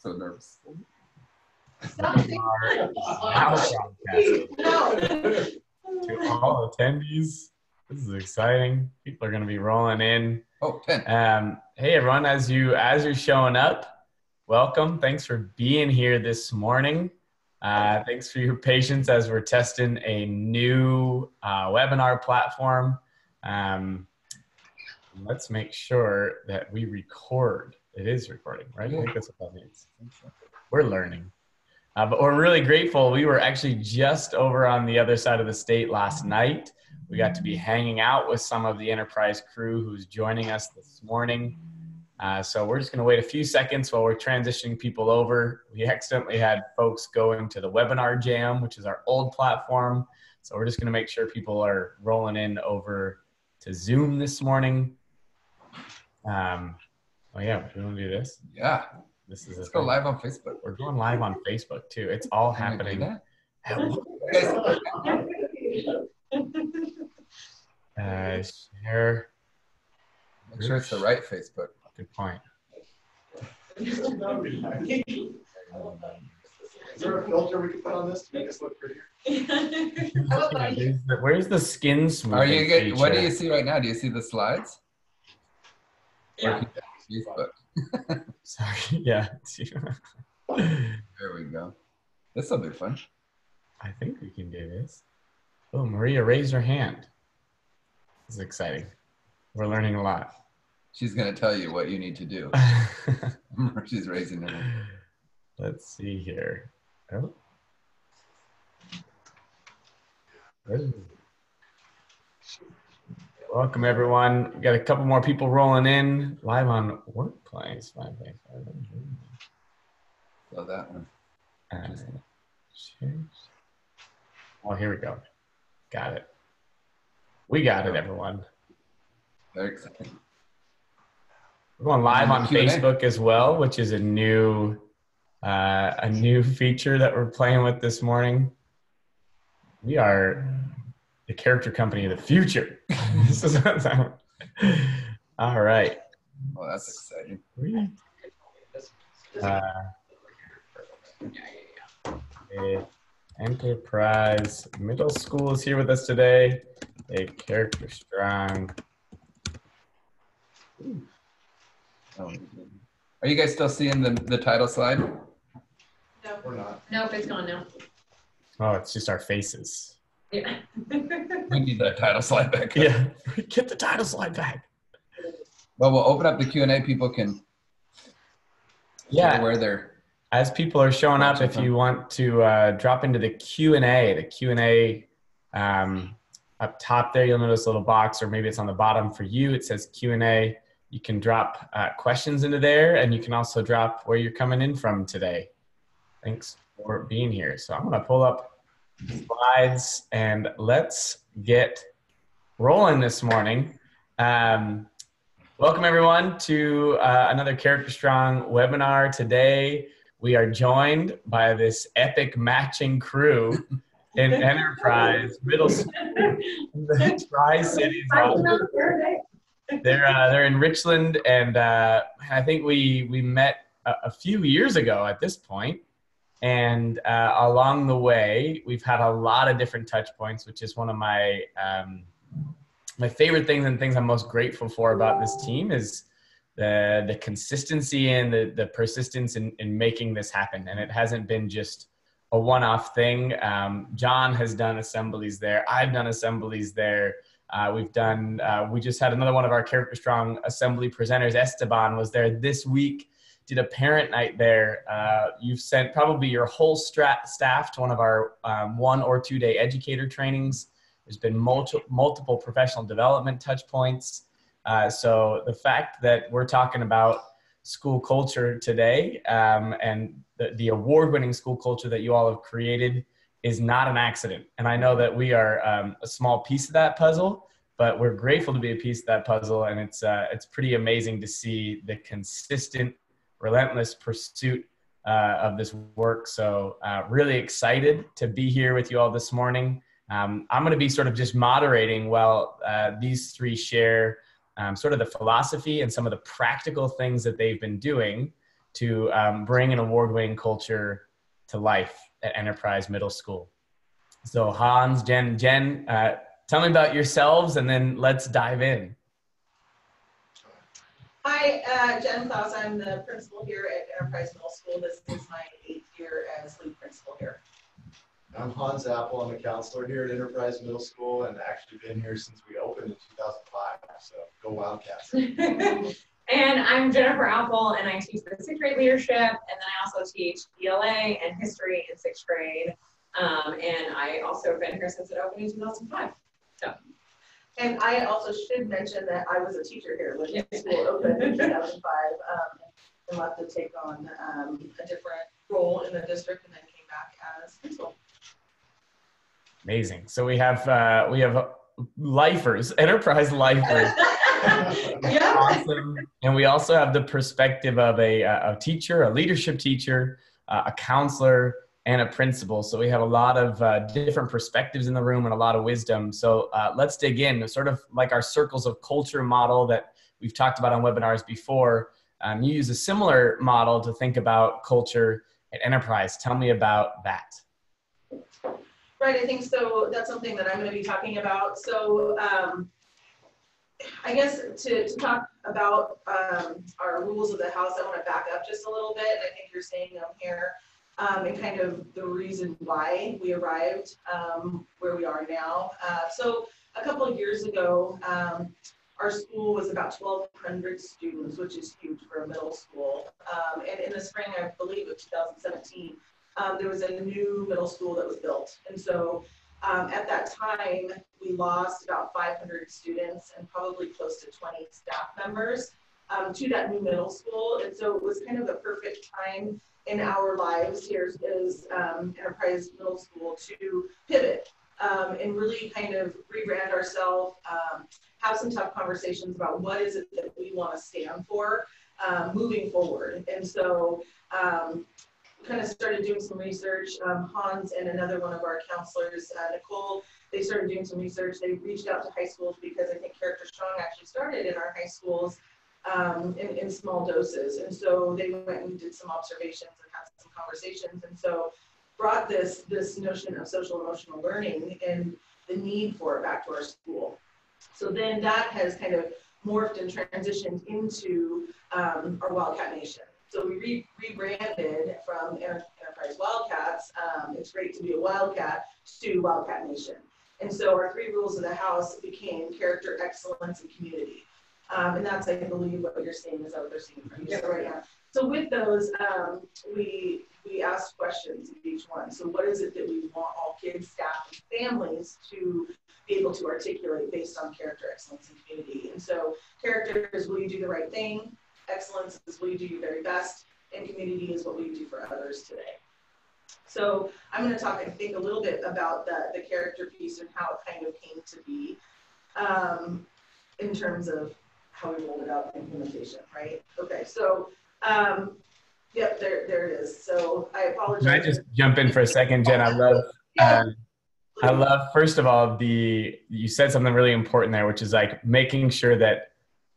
so nervous. We are now broadcasting to all attendees. This is exciting. People are going to be rolling in. Oh, 10. Hey everyone, as you're showing up, welcome. Thanks for being here this morning. Thanks for your patience as we're testing a new webinar platform. Let's make sure that we record. It is recording, right? Yeah. I think that's what that means. We're learning. But we're really grateful. We were actually just over on the other side of the state last night. We got to be hanging out with some of the Enterprise crew who's joining us this morning. So we're just going to wait a few seconds while we're transitioning people over. We accidentally had folks going to the Webinar Jam, which is our old platform. So we're just going to make sure people are rolling in over to Zoom this morning. Oh yeah, we want to do this? Yeah. This is Let's go live on Facebook. We're going live on Facebook too. It's all happening. Share. Make sure it's the right Facebook. Good point. Is there a filter we can put on this to make us look prettier? Where's the skin smoothing? Are you feature? what do you see right now? Do you see the slides? Yeah. Facebook. Sorry. Yeah. There we go. This will be fun. I think we can do this. Oh, Maria raised her hand. This is exciting. We're learning a lot. She's going to tell you what you need to do. She's raising her hand. Let's see here. Oh. Welcome, everyone. We got a couple more people rolling in live on Workplace. So that one. Oh, here we go. Got it. We got it, everyone. Very exciting. We're going live on Q&A. Facebook as well, which is a new feature that we're playing with this morning. We are the character company of the future. This is all right. Oh, that's exciting. Enterprise Middle School is here with us today. A character strong. Oh. Are you guys still seeing the title slide? No, we're not. Nope, it's gone now. Oh, it's just our faces. Yeah. We need that title slide back. Yeah, get the title slide back. Well, we'll open up the Q&A. People can share where they're. As people are showing up, if you want to drop into the Q&A up top there, you'll notice a little box, or maybe it's on the bottom for you. It says Q&A. You can drop questions into there, and you can also drop where you're coming in from today. Thanks for being here. So I'm going to pull up slides, and let's get rolling this morning. Welcome, everyone, to another Character Strong webinar. Today, we are joined by this epic matching crew in Enterprise Middle School, the Tri-Cities. They're in Richland, and I think we met a few years ago at this point. And along the way, we've had a lot of different touch points, which is one of my my favorite things and things I'm most grateful for about this team is the consistency and the persistence in making this happen. And it hasn't been just a one-off thing. John has done assemblies there. I've done assemblies there. We just had another one of our Character Strong assembly presenters, Esteban, was there this week, did a parent night there. You've sent probably your whole staff to one of our 1 or 2 day educator trainings. There's been multiple professional development touch points. So the fact that we're talking about school culture today and the award-winning school culture that you all have created is not an accident. And I know that we are a small piece of that puzzle, but we're grateful to be a piece of that puzzle. And it's pretty amazing to see the consistent, relentless pursuit of this work. So really excited to be here with you all this morning. I'm going to be sort of just moderating while these three share sort of the philosophy and some of the practical things that they've been doing to bring an award-winning culture to life at Enterprise Middle School. So Hans, Jen, tell me about yourselves and then let's dive in. Hi, Jen Klaus. I'm the principal here at Enterprise Middle School. This is my 8th year as lead principal here. I'm Hans Apple. I'm a counselor here at Enterprise Middle School and actually been here since we opened in 2005. So go Wildcats. And I'm Jennifer Apple, and I teach the 6th grade leadership, and then I also teach ELA and history in 6th grade. And I also have been here since it opened in 2005. So. And I also should mention that I was a teacher here when the school opened in 2005 and left to take on a different role in the district and then came back as principal. Amazing. So we have lifers, Enterprise lifers. Yeah. Awesome. And we also have the perspective of a teacher, a leadership teacher, a counselor, and a principal. So we have a lot of different perspectives in the room and a lot of wisdom. So let's dig in. Sort of like our circles of culture model that we've talked about on webinars before. You use a similar model to think about culture at Enterprise. Tell me about that. Right, I think so. That's something that I'm going to be talking about. So I guess to talk about our rules of the house, I want to back up just a little bit. I think you're seeing them here and kind of the reason why we arrived where we are now. So a couple of years ago, our school was about 1,200 students, which is huge for a middle school. And in the spring, I believe of 2017, there was a new middle school that was built. And so at that time, we lost about 500 students and probably close to 20 staff members to that new middle school. And so it was kind of the perfect time in our lives here as Enterprise Middle School to pivot and really kind of rebrand ourselves, have some tough conversations about what is it that we want to stand for moving forward. And so kind of started doing some research. Hans and another one of our counselors, Nicole, they started doing some research. They reached out to high schools because I think Character Strong actually started in our high schools in small doses. And so they went and did some observations and had some conversations. And so brought this notion of social emotional learning and the need for it back to our school. So then that has kind of morphed and transitioned into our Wildcat Nation. So we rebranded from Enterprise Wildcats, it's great to be a Wildcat, to Wildcat Nation. And so our 3 rules of the house became character, excellence, and community. And that's, I believe, what you're seeing. Is that what they're seeing from you right now? So with those, we asked questions of each one. So what is it that we want all kids, staff, and families to be able to articulate based on character, excellence, and community? And so character is, will you do the right thing? Excellence is, will you do your very best? And community is, what will you do for others today? So I'm going to talk, I think, a little bit about the character piece and how it kind of came to be in terms of how we rolled it out in implementation, right? Okay, so yep, there it is. So I apologize. Can I just jump in for a second, Jen? I love, first of all, you said something really important there, which is like making sure that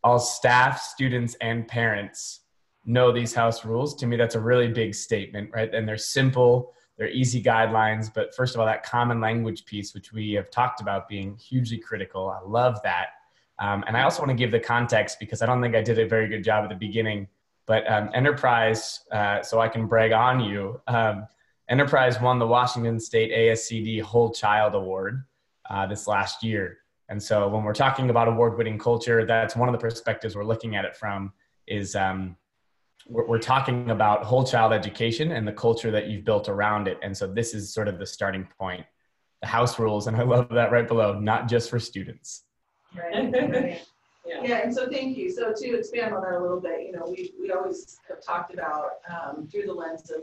all staff, students, and parents know these house rules. To me, that's a really big statement, right? And they're simple, they're easy guidelines, but first of all, that common language piece, which we have talked about being hugely critical. I love that. And I also want to give the context because I don't think I did a very good job at the beginning, but Enterprise, so I can brag on you, Enterprise won the Washington State ASCD Whole Child Award this last year. And so when we're talking about award-winning culture, that's one of the perspectives we're looking at it from is we're talking about whole child education and the culture that you've built around it. And so this is sort of the starting point, the house rules. And I love that right below, not just for students. Right. Yeah, and so thank you. So to expand on that a little bit, you know, we always have talked about through the lens of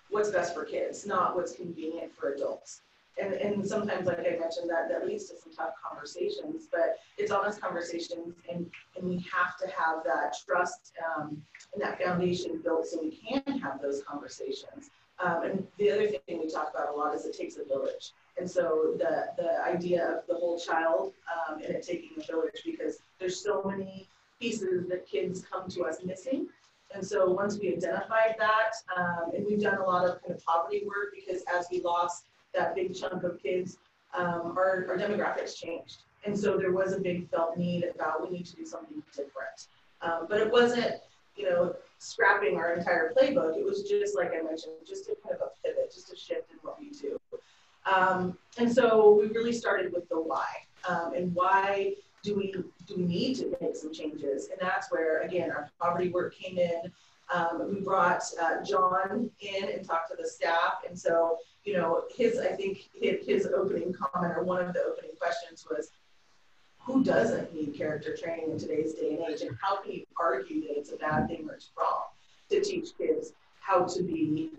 what's best for kids, not what's convenient for adults. And sometimes, like I mentioned, that leads to some tough conversations, but it's honest conversations, and we have to have that trust and that foundation built so we can have those conversations. And the other thing we talk about a lot is it takes a village. And so the idea of the whole child and it taking a village, because there's so many pieces that kids come to us missing. And so once we identified that, and we've done a lot of kind of poverty work, because as we lost that big chunk of kids, our demographics changed. And so there was a big felt need about, we need to do something different. But it wasn't, you know, scrapping our entire playbook. It was just, like I mentioned, just a kind of a pivot, just a shift in what we do. And so we really started with the why, and why do we need to make some changes? And that's where, again, our poverty work came in. We brought John in and talked to the staff. And so, you know, I think his opening comment, or one of the opening questions, was, who doesn't need character training in today's day and age? And how can you argue that it's a bad thing or it's wrong to teach kids how to be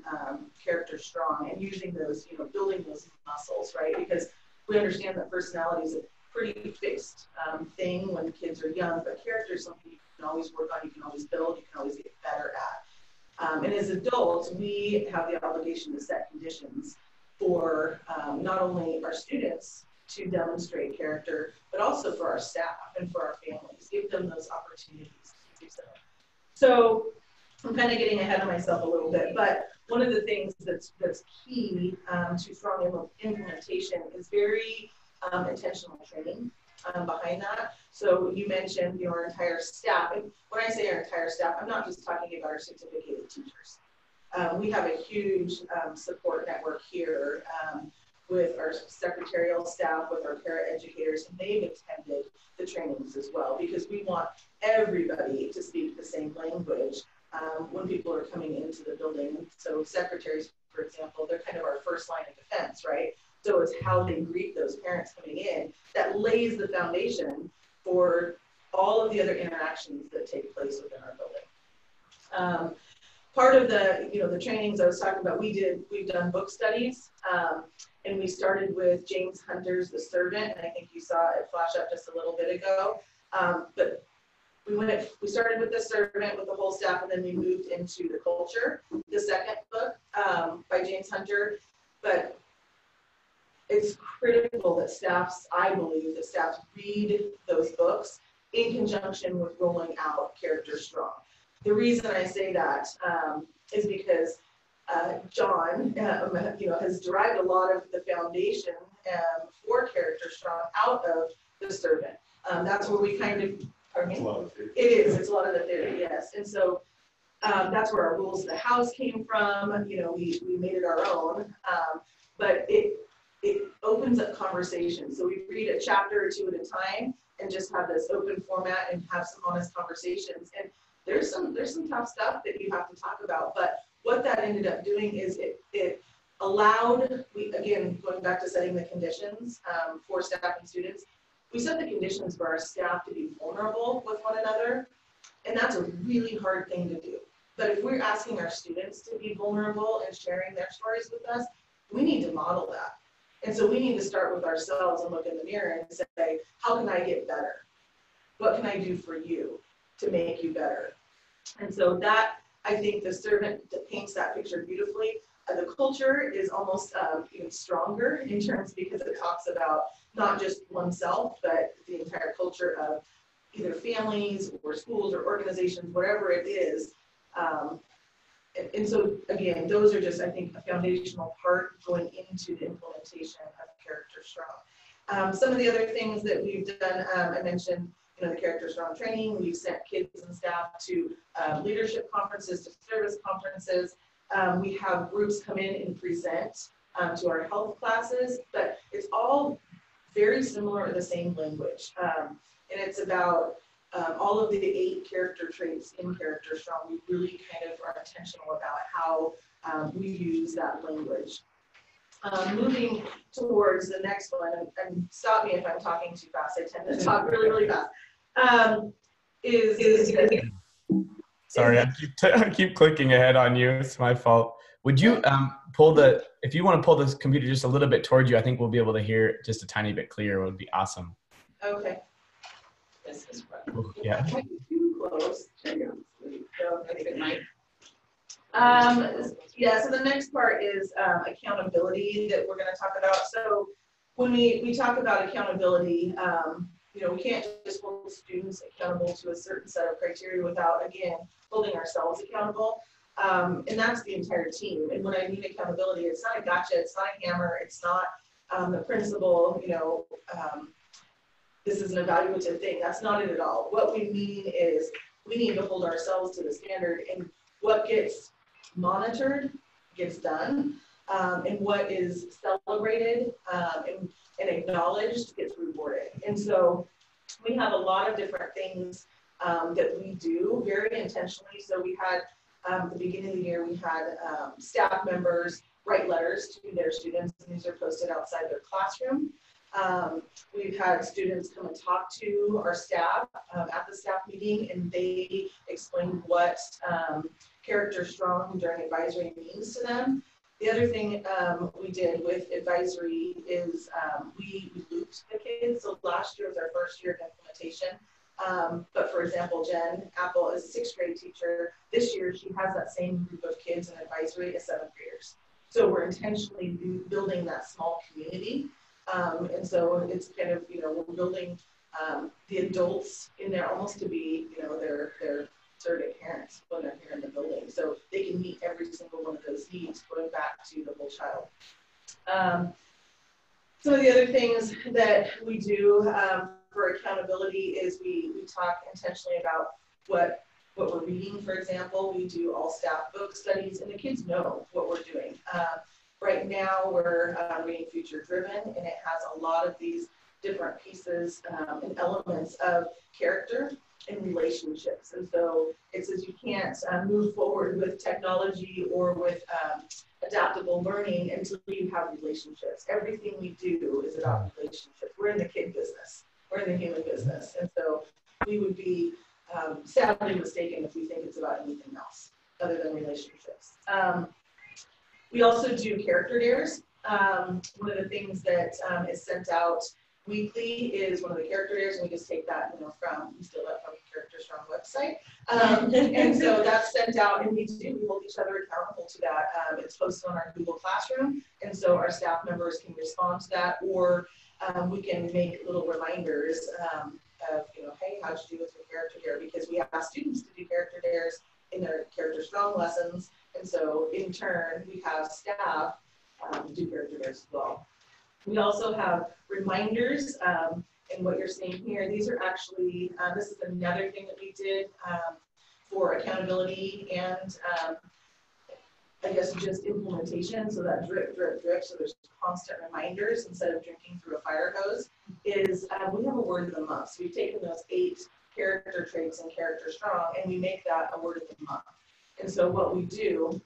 character strong and using those, you know, building those muscles, right? Because we understand that personality is a pretty fixed thing when kids are young, but character is something you can always work on, you can always build, you can always get better at. And as adults, we have the obligation to set conditions for not only our students to demonstrate character, but also for our staff and for our families, give them those opportunities to do so. So I'm kind of getting ahead of myself a little bit, but one of the things that's key to strong implementation is very intentional training behind that. So you mentioned your entire staff, and when I say our entire staff, I'm not just talking about our certificated teachers. We have a huge support network here with our secretarial staff, with our paraeducators, and they've attended the trainings as well, because we want everybody to speak the same language when people are coming into the building. So secretaries, for example, they're kind of our first line of defense, right? So it's how they greet those parents coming in that lays the foundation for all of the other interactions that take place within our building. Part of the, you know, the trainings I was talking about, we've done book studies, and we started with James Hunter's The Servant, and I think you saw it flash up just a little bit ago. But we started with The Servant with the whole staff, and then we moved into The Culture, the second book by James Hunter. But it's critical that I believe that staff read those books in conjunction with rolling out Character Strong. The reason I say that is because John, you know, has derived a lot of the foundation for Character Strong out of The Servant. That's where we kind of, pardon me? It is. It's a lot of the theory, yes. And so that's where our rules of the house came from. You know, we made it our own, but it opens up conversation. So we read a chapter or two at a time and just have this open format and have some honest conversations. And there's some tough stuff that you have to talk about, but what that ended up doing is it allowed, again, going back to setting the conditions for staff and students, we set the conditions for our staff to be vulnerable with one another, and that's a really hard thing to do. But if we're asking our students to be vulnerable and sharing their stories with us, we need to model that. And so we need to start with ourselves and look in the mirror and say, how can I get better? What can I do for you to make you better? And so that, I think The Servant paints that picture beautifully. The Culture is almost even stronger in terms, because it talks about not just oneself, but the entire culture of either families or schools or organizations, whatever it is. And so, again, those are just, I think, a foundational part going into the implementation of Character Strong. Some of the other things that we've done, I mentioned, you know, the Character Strong training. We've sent kids and staff to leadership conferences, to service conferences. We have groups come in and present to our health classes, but it's all very similar, the same language. And it's about all of the 8 character traits in Character Strong. We really kind of are intentional about how we use that language. Moving towards the next one, and stop me if I'm talking too fast. I tend to talk really, really fast. Sorry, I keep clicking ahead on you. It's my fault. Would you if you want to pull this computer just a little bit towards you, I think we'll be able to hear it just a tiny bit clearer. It would be awesome. Okay. This is right. Yeah. Too close. There you go. Yeah, so the next part is accountability that we're going to talk about. So when we talk about accountability, we can't just hold students accountable to a certain set of criteria without, again, holding ourselves accountable. And that's the entire team. And when I mean accountability, it's not a gotcha, it's not a hammer, it's not the principle, this is an evaluative thing. That's not it at all. What we mean is we need to hold ourselves to the standard, and what gets monitored gets done, and what is celebrated and acknowledged gets rewarded. And so we have a lot of different things that we do very intentionally. So we had, at the beginning of the year, we had staff members write letters to their students, and these are posted outside their classroom. We've had students come and talk to our staff at the staff meeting, and they explained what character strong during advisory means to them. The other thing we did with advisory is we looped the kids. So last year was our first year of implementation. But for example, Jen Apple is a 6th grade teacher. This year, she has that same group of kids in advisory as 7th graders. So we're intentionally building that small community. And so it's kind of, we're building the adults in there almost to be, their surrogate parents when they're here in the building. So they can meet every single one of those needs, going back to the whole child. Some of the other things that we do for accountability is we talk intentionally about what we're reading. For example, we do all staff book studies, and the kids know what we're doing. Right now, we're reading Future Driven, and it has a lot of these different pieces and elements of character and relationships. And so it says you can't move forward with technology or with adaptable learning until you have relationships. Everything we do is about relationships. We're in the kid business. We're in the human business. And so we would be sadly mistaken if we think it's about anything else other than relationships. We also do character dares. One of the things that is sent out weekly is one of the character dares, and we just take that, we steal that from the Character Strong website. And so that's sent out, and we hold each other accountable to that. It's posted on our Google Classroom, and so our staff members can respond to that, or we can make little reminders of, hey, how'd you do with your character dare? Because we ask students to do character dares in their Character Strong lessons, and so in turn, we have staff do character dares as well. We also have reminders, and what you're seeing here, these are actually, this is another thing that we did for accountability and I guess just implementation, so that drip, drip, drip, so there's constant reminders instead of drinking through a fire hose, is we have a word of the month. So we've taken those 8 character traits in Character Strong, and we make that a word of the month. And so what we do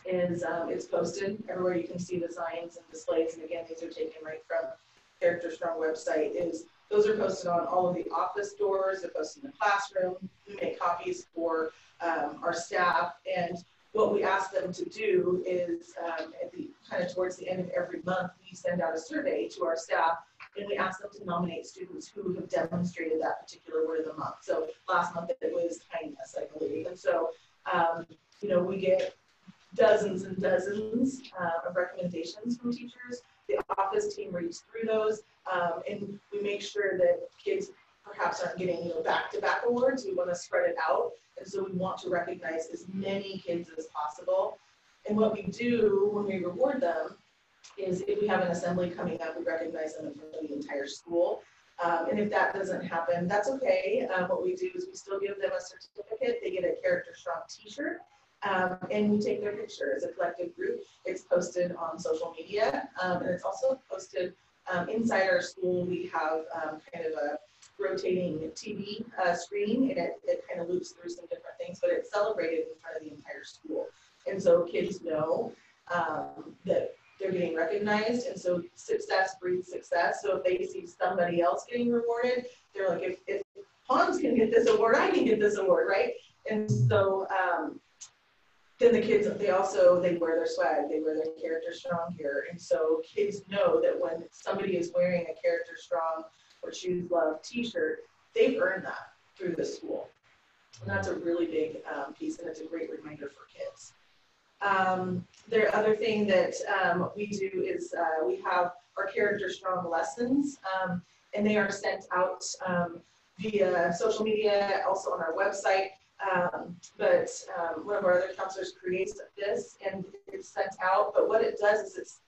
is it's posted everywhere. You can see the signs and displays, and again, these are taken right from Character Strong website. Those are posted on all of the office doors. They're posted in the classroom. We make copies for our staff, and what we ask them to do is towards the end of every month, we send out a survey to our staff, and we ask them to nominate students who have demonstrated that particular word of the month. So last month it was kindness, I believe, and so we get dozens and dozens of recommendations from teachers. The office team reads through those, and we make sure that kids perhaps aren't getting back-to-back awards. We want to spread it out, and so we want to recognize as many kids as possible. And what we do when we reward them is if we have an assembly coming up, we recognize them in front of the entire school. And if that doesn't happen, that's okay. What we do is we still give them a certificate. They get a Character Strong t-shirt. And we take their picture as a collective group. It's posted on social media, and it's also posted inside our school. We have kind of a rotating TV screen, and it kind of loops through some different things, but it's celebrated in front of the entire school. And so kids know that they're getting recognized, and so success breeds success. So if they see somebody else getting rewarded, they're like, if Hans can get this award, I can get this award, right? And so then the kids, they wear their swag, they wear their Character Strong gear. And so kids know that when somebody is wearing a Character Strong or Choose Love t-shirt, they've earned that through the school. And that's a really big piece, and it's a great reminder for kids. The other thing that we do is we have our Character Strong lessons. and they are sent out via social media, also on our website. But one of our other counselors creates this, and it's sent out. But what it does is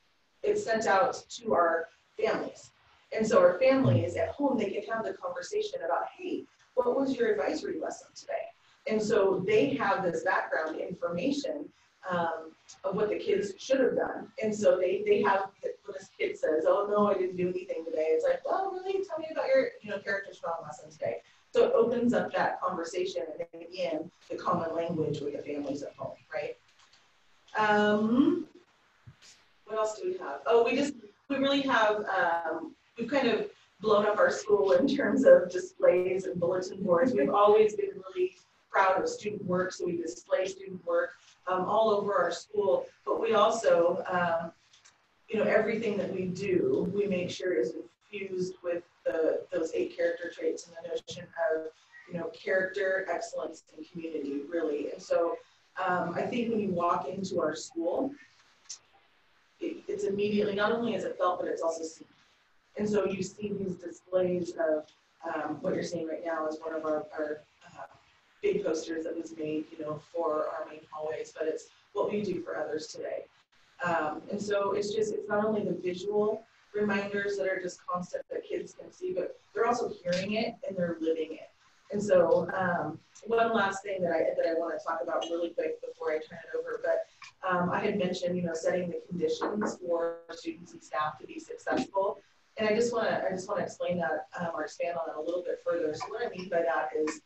it's sent out to our families. And so our families at home, they can have the conversation about, hey, what was your advisory lesson today? And so they have this background information of what the kids should have done. And so they have, when this kid says, oh, no, I didn't do anything today. It's like, well, really, tell me about your character strong lesson today. So it opens up that conversation, and then again, the common language with the families at home, right? What else do we have? Oh, we really have, we've kind of blown up our school in terms of displays and bulletin boards. We've always been really proud of student work, so we display student work all over our school. But we also, everything that we do, we make sure is infused with those 8 character traits and the notion of, character, excellence, and community, really. And so I think when you walk into our school, it's immediately, not only is it felt, but it's also seen. And so you see these displays of what you're seeing right now is one of our big posters that was made, for our main hallways, but it's what we do for others today. And so it's not only the visual reminders that are just constant that kids can see, but they're also hearing it and they're living it. And so one last thing that I want to talk about really quick before I turn it over, but I had mentioned, setting the conditions for students and staff to be successful. And I just want to explain that or expand on that a little bit further. So what I mean by that is,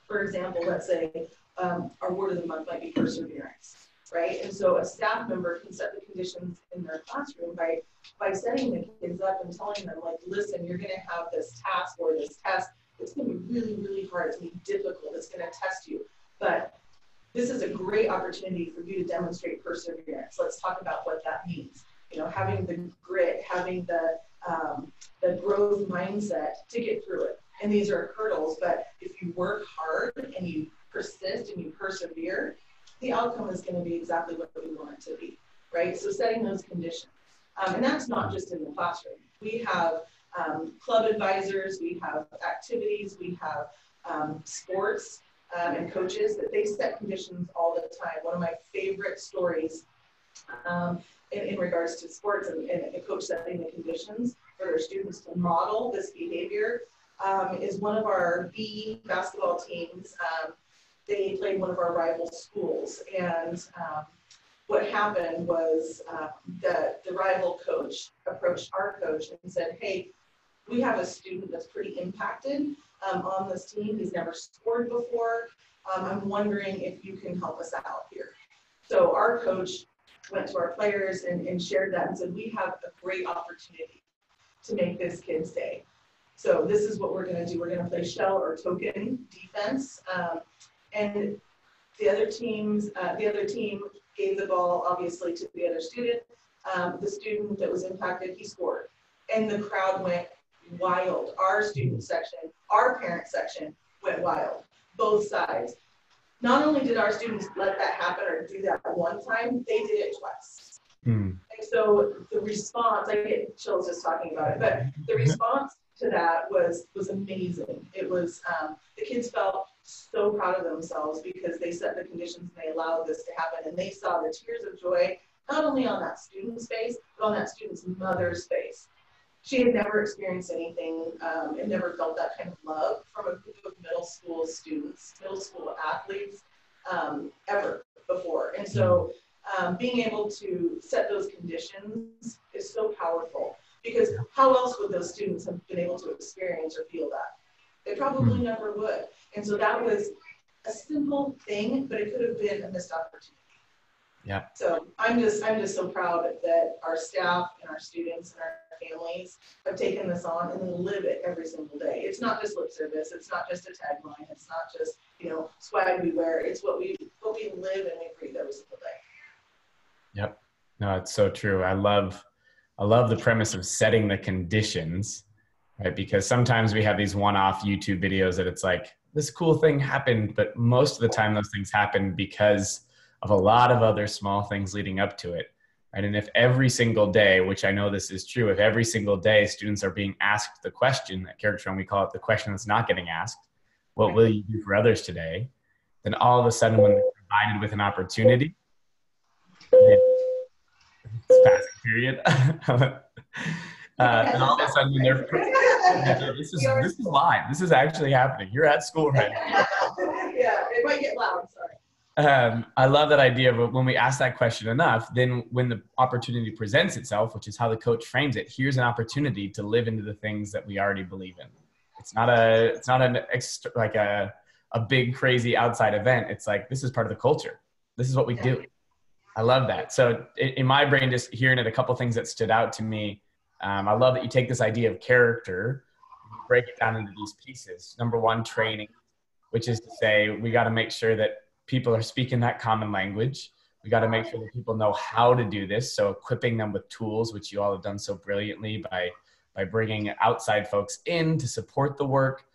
for example, let's say our word of the month might be perseverance, right? And so a staff member can set the conditions in their classroom by setting the kids up and telling them, like, listen, you're going to have this task or this test. It's going to be really, really hard. It's going to be difficult. It's going to test you. But this is a great opportunity for you to demonstrate perseverance. Let's talk about what that means. Having the grit, having the growth mindset to get through it. And these are hurdles, but if you work hard and you persist and you persevere, the outcome is going to be exactly what we want it to be, right? So setting those conditions. And that's not just in the classroom. We have club advisors, we have activities, we have sports and coaches that they set conditions all the time. One of my favorite stories in regards to sports and a coach setting the conditions for their students to model this behavior is one of our B basketball teams. They played one of our rival schools, and what happened was the rival coach approached our coach and said, hey, we have a student that's pretty impacted on this team. He's never scored before. I'm wondering if you can help us out here. So our coach went to our players and shared that and said, we have a great opportunity to make this kid's day. So this is what we're going to do. We're going to play shell or token defense. And the other team gave the ball, obviously, to the other student. The student that was impacted, he scored. And the crowd went wild. Our student section, our parent section went wild, both sides. Not only did our students let that happen or do that one time, they did it twice. And so the response, I get chills just talking about it, but the response to that was amazing. It was, the kids felt so proud of themselves because they set the conditions and they allowed this to happen, and they saw the tears of joy, not only on that student's face, but on that student's mother's face. She had never experienced anything and never felt that kind of love from a group of middle school students, middle school athletes ever before. And so being able to set those conditions is so powerful, because how else would those students have been able to experience or feel that? They probably never would. And so that was a simple thing, but it could have been a missed opportunity. Yeah. So I'm just so proud that our staff and our students and our families have taken this on and then live it every single day. It's not just lip service. It's not just a tagline. It's not just, swag we wear. It's what we live and we breathe every single day. Yep. No, it's so true. I love the premise of setting the conditions, right? Because sometimes we have these one-off YouTube videos that it's like, this cool thing happened, but most of the time those things happen because of a lot of other small things leading up to it. right? And if every single day, which I know this is true, if every single day students are being asked the question, that character, and we call it the question that's not getting asked, what will you do for others today? Then all of a sudden, when they're provided with an opportunity, it's passing period. And all of a sudden, they're this is live. This is actually happening. You're at school right now. Yeah, it might get loud. Sorry. I love that idea of when we ask that question enough, then when the opportunity presents itself, which is how the coach frames it, here's an opportunity to live into the things that we already believe in. It's not a big crazy outside event. It's like, this is part of the culture. This is what we do. I love that. So in my brain, just hearing it, a couple things that stood out to me. I love that you take this idea of character, and you break it down into these pieces. Number one, training, which is to say, we got to make sure that people are speaking that common language. We got to make sure that people know how to do this. So equipping them with tools, which you all have done so brilliantly by bringing outside folks in to support the work.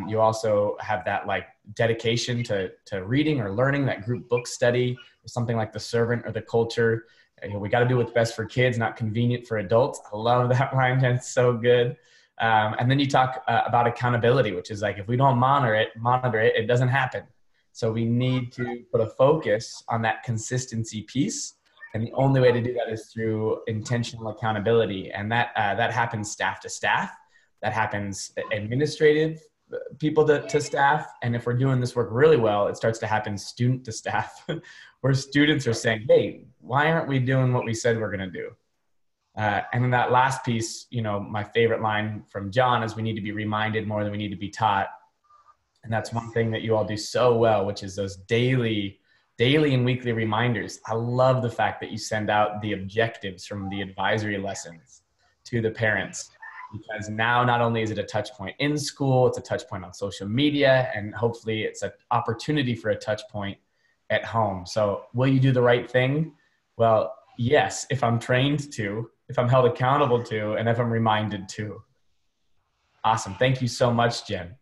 You also have that like dedication to reading or learning, that group book study, or something like The Servant or The Culture. We got to do what's best for kids, not convenient for adults. I love that line. It's so good. And then you talk about accountability, which is like, if we don't monitor it, it doesn't happen. So we need to put a focus on that consistency piece. And the only way to do that is through intentional accountability. And that happens staff to staff. That happens administrative people to staff. And if we're doing this work really well, it starts to happen student to staff, where students are saying, hey, why aren't we doing what we said we're going to do? And then that last piece, my favorite line from John is, we need to be reminded more than we need to be taught. And that's one thing that you all do so well, which is those daily and weekly reminders. I love the fact that you send out the objectives from the advisory lessons to the parents, because now not only is it a touch point in school, it's a touch point on social media, and hopefully it's an opportunity for a touch point at home. So will you do the right thing? Well, yes, if I'm trained to, if I'm held accountable to, and if I'm reminded to. Awesome. Thank you so much, Jen.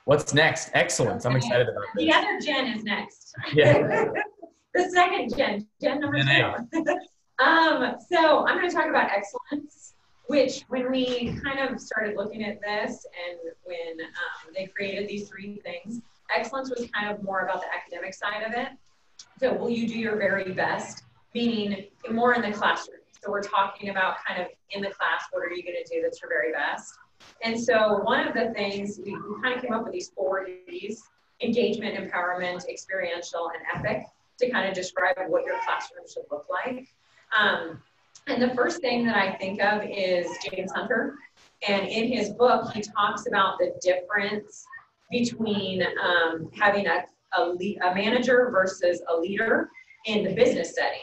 What's next? Excellence. I'm excited about this. The other Jen is next. Yeah. The second Jen number 2. So I'm going to talk about excellence, which when we kind of started looking at this, and when they created these 3 things, excellence was kind of more about the academic side of it. So will you do your very best, meaning more in the classroom. So we're talking about kind of in the class, what are you going to do that's your very best? And so one of the things, we kind of came up with these 4 Ds: engagement, empowerment, experiential, and epic, to kind of describe what your classroom should look like. And the first thing that I think of is James Hunter. And in his book, he talks about the difference between having a manager versus a leader in the business setting.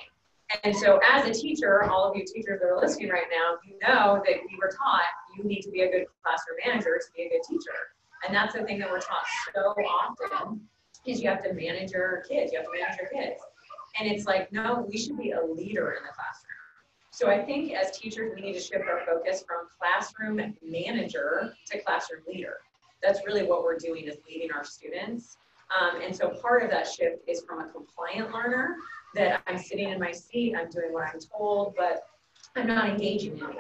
And so as a teacher, all of you teachers that are listening right now, you know that we were taught you need to be a good classroom manager to be a good teacher. And that's the thing that we're taught so often, is you have to manage your kids. You have to manage your kids. And it's like, no, we should be a leader in the classroom. So I think as teachers, we need to shift our focus from classroom manager to classroom leader. That's really what we're doing, is leading our students. And so part of that shift is from a compliant learner, that I'm sitting in my seat, I'm doing what I'm told, but I'm not engaging in anything.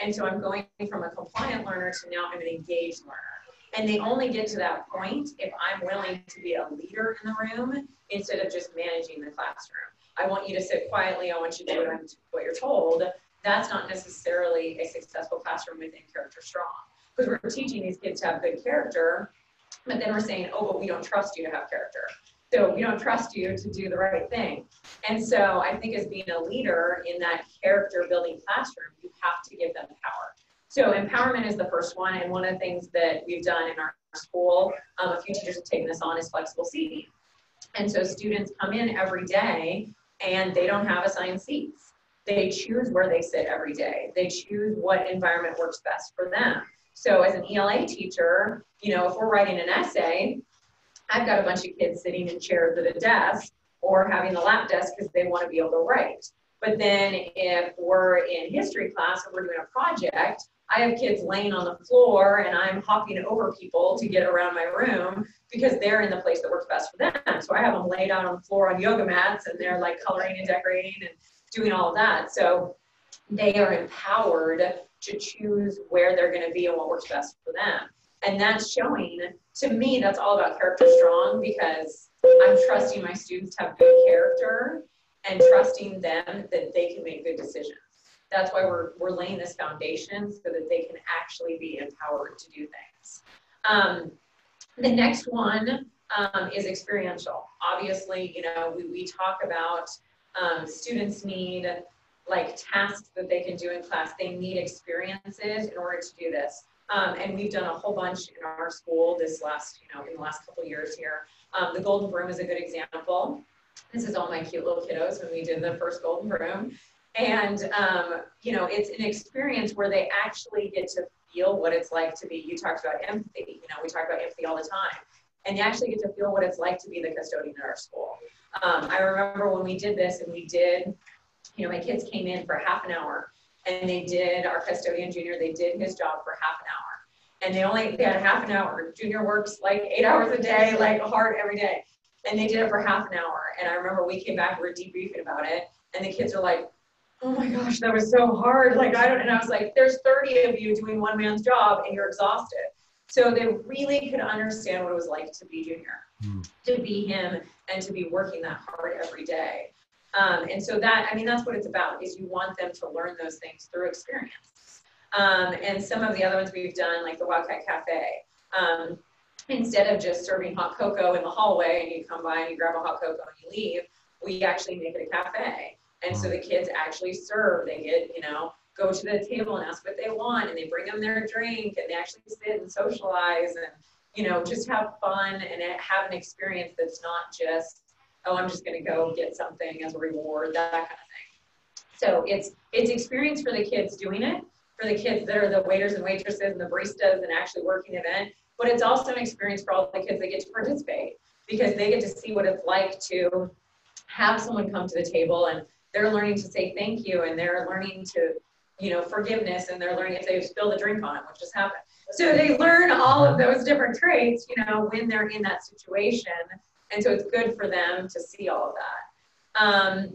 And so I'm going from a compliant learner to now I'm an engaged learner. And they only get to that point if I'm willing to be a leader in the room instead of just managing the classroom. I want you to sit quietly, I want you to do what you're told. That's not necessarily a successful classroom within Character Strong. Because we're teaching these kids to have good character, but then we're saying, oh, but we don't trust you to have character. So we don't trust you to do the right thing. And so I think as being a leader in that character building classroom, you have to give them power. So empowerment is the first one. And one of the things that we've done in our school, a few teachers have taken this on, is flexible seating. And so students come in every day and they don't have assigned seats. They choose where they sit every day. They choose what environment works best for them. So as an ELA teacher, if we're writing an essay, I've got a bunch of kids sitting in chairs at a desk or having a lap desk because they want to be able to write. But then if we're in history class and we're doing a project, I have kids laying on the floor and I'm hopping over people to get around my room because they're in the place that works best for them. So I have them laid out on the floor on yoga mats and they're like coloring and decorating and doing all of that. So they are empowered to choose where they're going to be and what works best for them. And that's showing, to me, that's all about character strong, because I'm trusting my students to have good character and trusting them that they can make good decisions. That's why we're laying this foundation so that they can actually be empowered to do things. The next one is experiential. Obviously, you know, we talk about students need like tasks that they can do in class. They need experiences in order to do this. And we've done a whole bunch in our school this last, you know, in the last couple of years here. The Golden Broom is a good example. This is all my cute little kiddos when we did the first Golden Broom. And, you know, it's an experience where they actually get to feel what it's like to be, you talked about empathy, you know, we talk about empathy all the time. And you actually get to feel what it's like to be the custodian at our school. I remember when we did this and we did, you know, my kids came in for half an hour and they did, our custodian junior, they did his job for half an hour. And they had half an hour. Junior works like 8 hours a day, like hard every day. And they did it for half an hour. And I remember we came back, we were debriefing about it. And the kids are like, oh my gosh, that was so hard. Like, and I was like, there's 30 of you doing one man's job and you're exhausted. So they really could understand what it was like to be Junior, to be him, and to be working that hard every day. And so that, I mean, that's what it's about, is you want them to learn those things through experience. And some of the other ones we've done, like the Wildcat Cafe, instead of just serving hot cocoa in the hallway and you come by and you grab a hot cocoa and you leave, we actually make it a cafe. And so the kids actually serve, they get, you know, go to the table and ask what they want, and they bring them their drink, and they actually sit and socialize and, you know, just have fun and have an experience that's not just, oh, I'm just going to go get something as a reward, that kind of thing. So it's experience for the kids doing it, for the kids that are the waiters and waitresses and the baristas and actually working the event, but it's also an experience for all the kids that get to participate, because they get to see what it's like to have someone come to the table, and they're learning to say thank you, and they're learning to, you know, forgiveness, and they're learning if they spill the drink on it, which just happened. So they learn all of those different traits, you know, when they're in that situation. And so it's good for them to see all of that.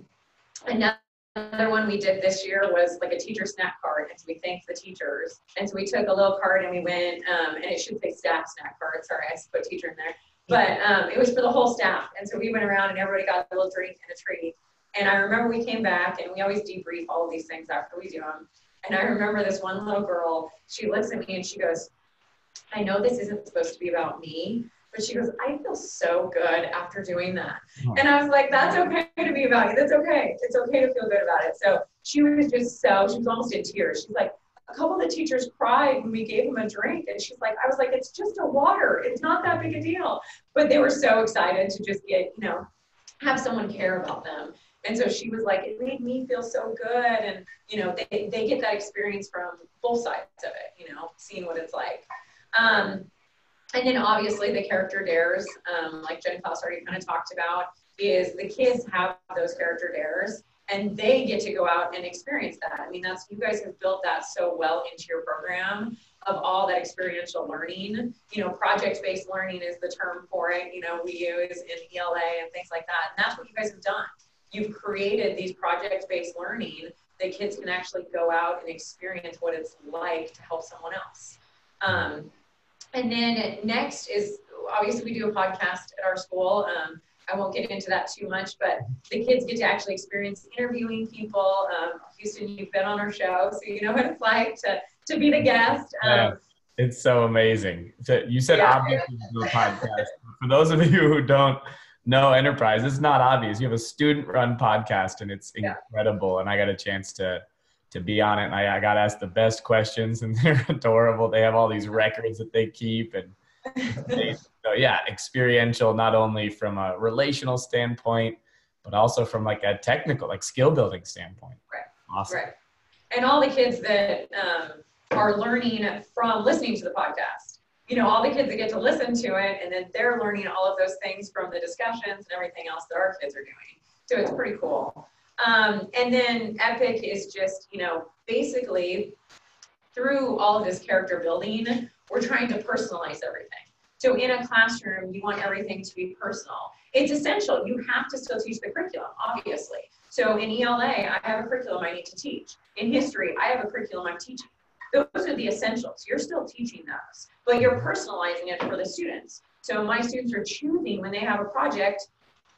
Another one we did this year was like a teacher snack card. And so we thanked the teachers. And so we took a little card and we went, and it should say staff snack card. Sorry, I put teacher in there. But it was for the whole staff. And so we went around and everybody got a little drink and a treat. And I remember we came back, and we always debrief all of these things after we do them. And I remember this one little girl, she looks at me and she goes, I know this isn't supposed to be about me, but she goes, I feel so good after doing that. And I was like, that's okay to be about you. That's okay. It's okay to feel good about it. So she was almost in tears. She's like, a couple of the teachers cried when we gave them a drink. And she's like, I was like, it's just a water. It's not that big a deal. But they were so excited to just get, you know, have someone care about them. And so she was like, it made me feel so good. And, you know, they get that experience from both sides of it, you know, seeing what it's like. And then obviously the character dares, like Jen Klaus already kind of talked about, is the kids have those character dares and they get to go out and experience that. I mean, you guys have built that so well into your program of all that experiential learning. You know, project-based learning is the term for it, you know, we use in ELA and things like that. And that's what you guys have done. You've created these project-based learning that kids can actually go out and experience what it's like to help someone else. And then next is, obviously we do a podcast at our school. I won't get into that too much, but the kids get to actually experience interviewing people. Houston, you've been on our show, so you know what it's like to be the guest. It's so amazing. So you said obviously you do a podcast. For those of you who don't know Enterprise, it's not obvious. You have a student-run podcast, and it's incredible. And I got a chance to be on it, and I got asked the best questions, and they're adorable. They have all these records that they keep, and so yeah, experiential, not only from a relational standpoint, but also from like a technical, like skill building standpoint. Right. Awesome. Right. And all the kids that are learning from listening to the podcast, you know, all the kids that get to listen to it, and then they're learning all of those things from the discussions and everything else that our kids are doing. So it's pretty cool. And then EPIC is just, you know, basically through all of this character building, we're trying to personalize everything. So in a classroom, you want everything to be personal. It's essential. You have to still teach the curriculum, obviously. So in ELA, I have a curriculum I need to teach. In history, I have a curriculum I'm teaching. Those are the essentials. You're still teaching those, but you're personalizing it for the students. So my students are choosing when they have a project,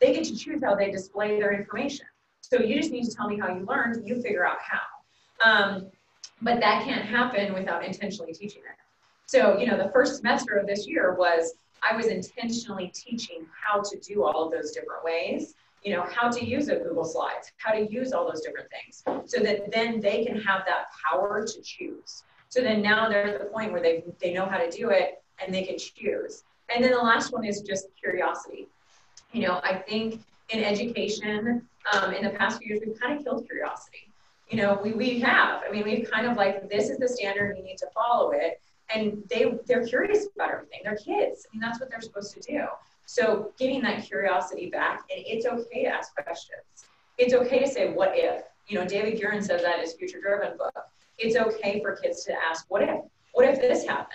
they get to choose how they display their information. So you just need to tell me how you learned, you figure out how. But that can't happen without intentionally teaching it. So, you know, the first semester of this year I was intentionally teaching how to do all of those different ways, you know, how to use a Google Slides, how to use all those different things, so that then they can have that power to choose. So then now they're at the point where they know how to do it and they can choose. And then the last one is just curiosity. You know, I think in education, in the past few years, we've kind of killed curiosity. You know, we have. I mean, we've kind of like, this is the standard, you need to follow it. And they're curious about everything. They're kids. I mean, that's what they're supposed to do. So getting that curiosity back, and it's okay to ask questions. It's okay to say, what if? You know, David Guerin says that in his Future Driven book. It's okay for kids to ask, what if? What if this happened?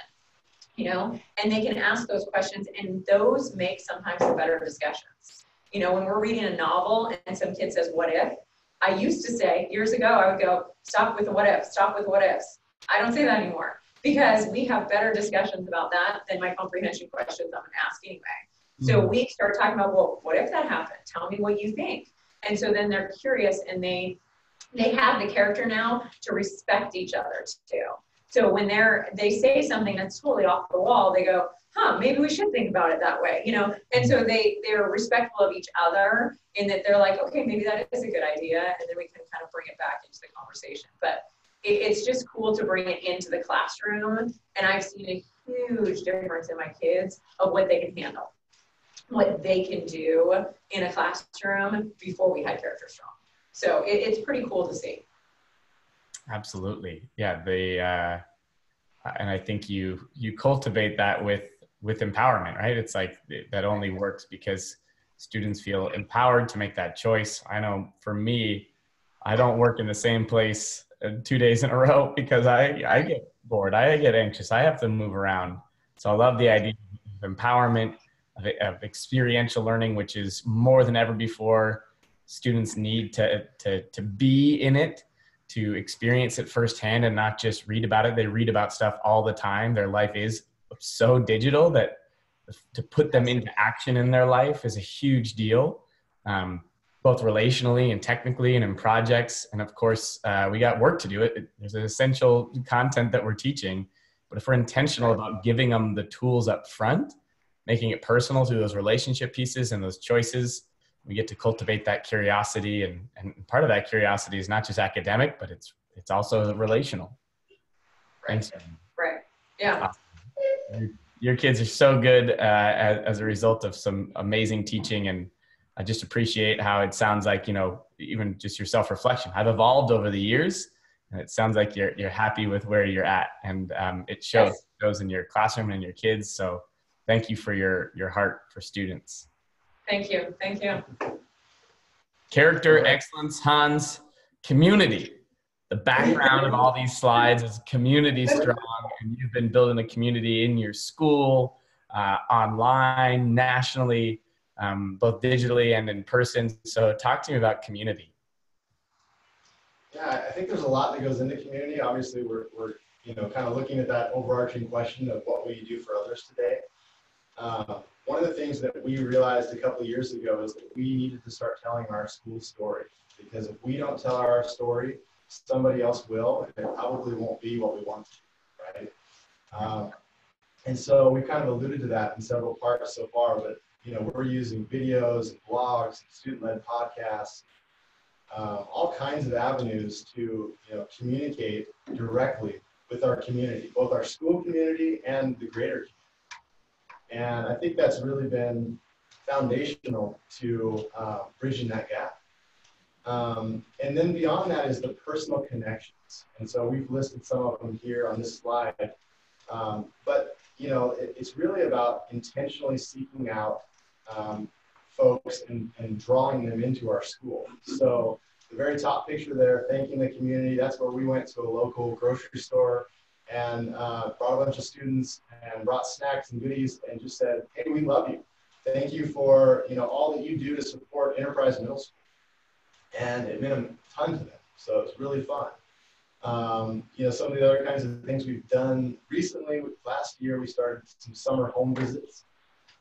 You know, and they can ask those questions, and those make sometimes the better discussions. You know, when we're reading a novel and some kid says, what if? I used to say, years ago, I would go, stop with the what if, stop with what ifs. I don't say that anymore, because we have better discussions about that than my comprehension questions I'm going to ask anyway. So we start talking about, well, what if that happened? Tell me what you think. And so then they're curious, and they have the character now to respect each other too. So when they say something that's totally off the wall, they go, huh, maybe we should think about it that way, you know? And so they're respectful of each other, in that they're like, okay, maybe that is a good idea. And then we can kind of bring it back into the conversation. But it's just cool to bring it into the classroom. And I've seen a huge difference in my kids of what they can handle, what they can do in a classroom before we had Character Strong. So it's pretty cool to see. Absolutely. Yeah. And I think you cultivate that with empowerment, right? It's like that only works because students feel empowered to make that choice. I know for me, I don't work in the same place 2 days in a row because I get bored. I get anxious. I have to move around. So I love the idea of empowerment, of experiential learning, which is more than ever before. Students need to be in it, to experience it firsthand and not just read about it. They read about stuff all the time. Their life is so digital that to put them into action in their life is a huge deal, both relationally and technically and in projects. And of course, we got work to do. There's an essential content that we're teaching, but if we're intentional about giving them the tools up front, making it personal through those relationship pieces and those choices, we get to cultivate that curiosity. And part of that curiosity is not just academic, but it's also relational. Thanks. Right. Yeah. Your kids are so good as a result of some amazing teaching. And I just appreciate how it sounds like, you know, even just your self-reflection. I've evolved over the years, and it sounds like you're happy with where you're at. And it shows in your classroom and your kids. So thank you for your heart for students. Thank you. Thank you. Character, excellence, Hans, community. The background of all these slides is community strong, and you've been building a community in your school, online, nationally, both digitally and in person. So talk to me about community. Yeah, I think there's a lot that goes into community. Obviously, we're you know, kind of looking at that overarching question of what will you do for others today. One of the things that we realized a couple of years ago is that we needed to start telling our school story, because if we don't tell our story, somebody else will, and it probably won't be what we want to, right? And so we kind of alluded to that in several parts so far, but you know, we're using videos and blogs and student-led podcasts, all kinds of avenues to, you know, communicate directly with our community, both our school community and the greater community. And I think that's really been foundational to bridging that gap. And then beyond that is the personal connections. And so we've listed some of them here on this slide. But, you know, it's really about intentionally seeking out folks and drawing them into our school. So the very top picture there, thanking the community, that's where we went to a local grocery store and brought a bunch of students and brought snacks and goodies and just said, hey, we love you. Thank you for, you know, all that you do to support Enterprise Middle School. And it meant a ton to them. So it was really fun. You know, some of the other kinds of things we've done recently, last year we started some summer home visits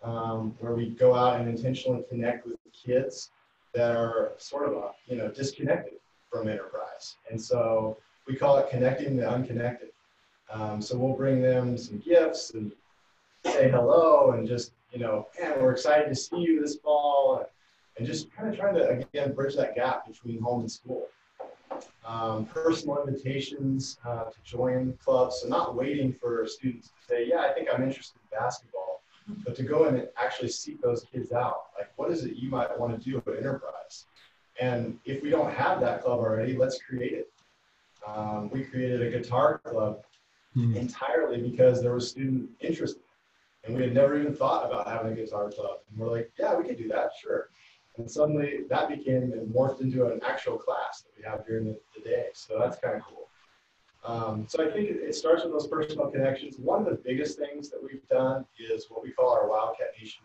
where we go out and intentionally connect with kids that are sort of, you know, disconnected from Enterprise. And so we call it connecting the unconnected. So we'll bring them some gifts and say hello and just, you know, man, we're excited to see you this fall, and just kind of trying to, again, bridge that gap between home and school. Personal invitations to join clubs, so not waiting for students to say, yeah, I think I'm interested in basketball, but to go in and actually seek those kids out. Like, what is it you might want to do at Enterprise? And if we don't have that club already, let's create it. We created a guitar club entirely because there was student interest. And we had never even thought about having a guitar club. And we're like, yeah, we could do that, sure. And suddenly that became and morphed into an actual class that we have during the day. So that's kind of cool. So I think it starts with those personal connections. One of the biggest things that we've done is what we call our Wildcat Nation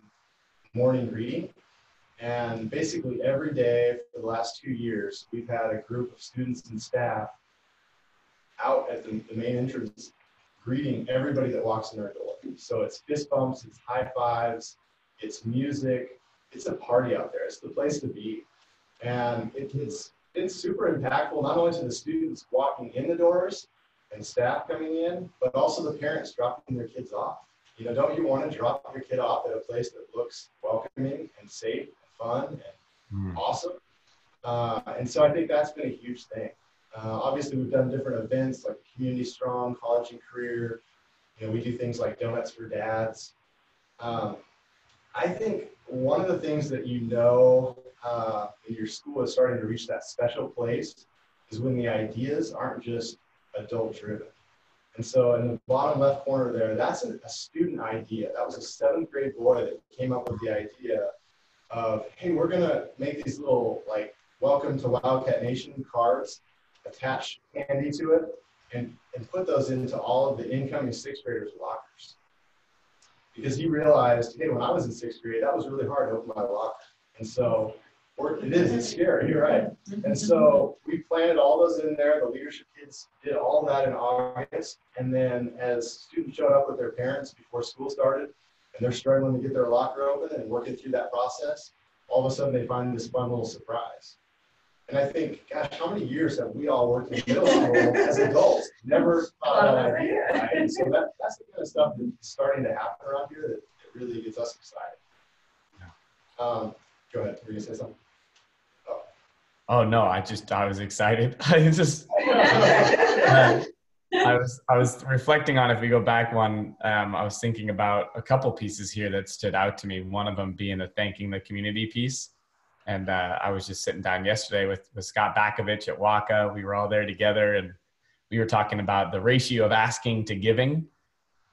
morning greeting. And basically every day for the last 2 years, we've had a group of students and staff out at the main entrance greeting everybody that walks in our door. So it's fist bumps, it's high fives, it's music, it's a party out there. It's the place to be. And it's super impactful, not only to the students walking in the doors and staff coming in, but also the parents dropping their kids off. You know, don't you want to drop your kid off at a place that looks welcoming and safe and fun and awesome? And so I think that's been a huge thing. Obviously, we've done different events like Community Strong, College and Career. You know, we do things like Donuts for Dads. I think one of the things that you know in your school is starting to reach that special place is when the ideas aren't just adult driven. And so in the bottom left corner there, that's a student idea. That was a 7th grade boy that came up with the idea of, hey, we're gonna make these little like welcome to Wildcat Nation cards, attach candy to it, and put those into all of the incoming 6th graders' lockers. Because he realized, hey, when I was in 6th grade, that was really hard to open my locker. And so, it's scary, you're right. And so we planted all those in there. The leadership kids did all of that in August. And then as students showed up with their parents before school started, and they're struggling to get their locker open and working through that process, all of a sudden they find this fun little surprise. And I think, gosh, how many years have we all worked in middle school as adults? Never thought of that idea, right? And so that's the kind of stuff that's starting to happen around here that really gets us excited. Go ahead, were you going to say something? Oh no, I was excited. I was reflecting on, if we go back one, I was thinking about a couple pieces here that stood out to me. One of them being the thanking the community piece. And I was just sitting down yesterday with Scott Bakovich at WACA. We were all there together, and we were talking about the ratio of asking to giving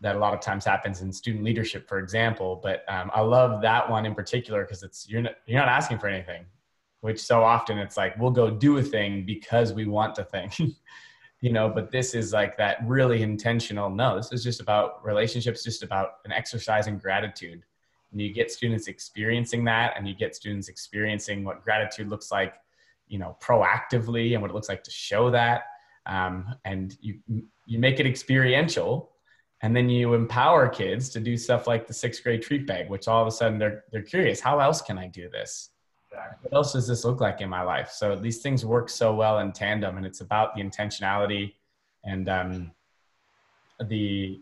that a lot of times happens in student leadership, for example. But I love that one in particular because you're not asking for anything, which so often it's like, we'll go do a thing because we want to think, you know, but this is like that really intentional. No, this is just about relationships, just about an exercise in gratitude. And you get students experiencing that, and you get students experiencing what gratitude looks like, you know, proactively, and what it looks like to show that. And you make it experiential, and then you empower kids to do stuff like the 6th grade treat bag, which all of a sudden they're curious, how else can I do this? What else does this look like in my life? So these things work so well in tandem, and it's about the intentionality and the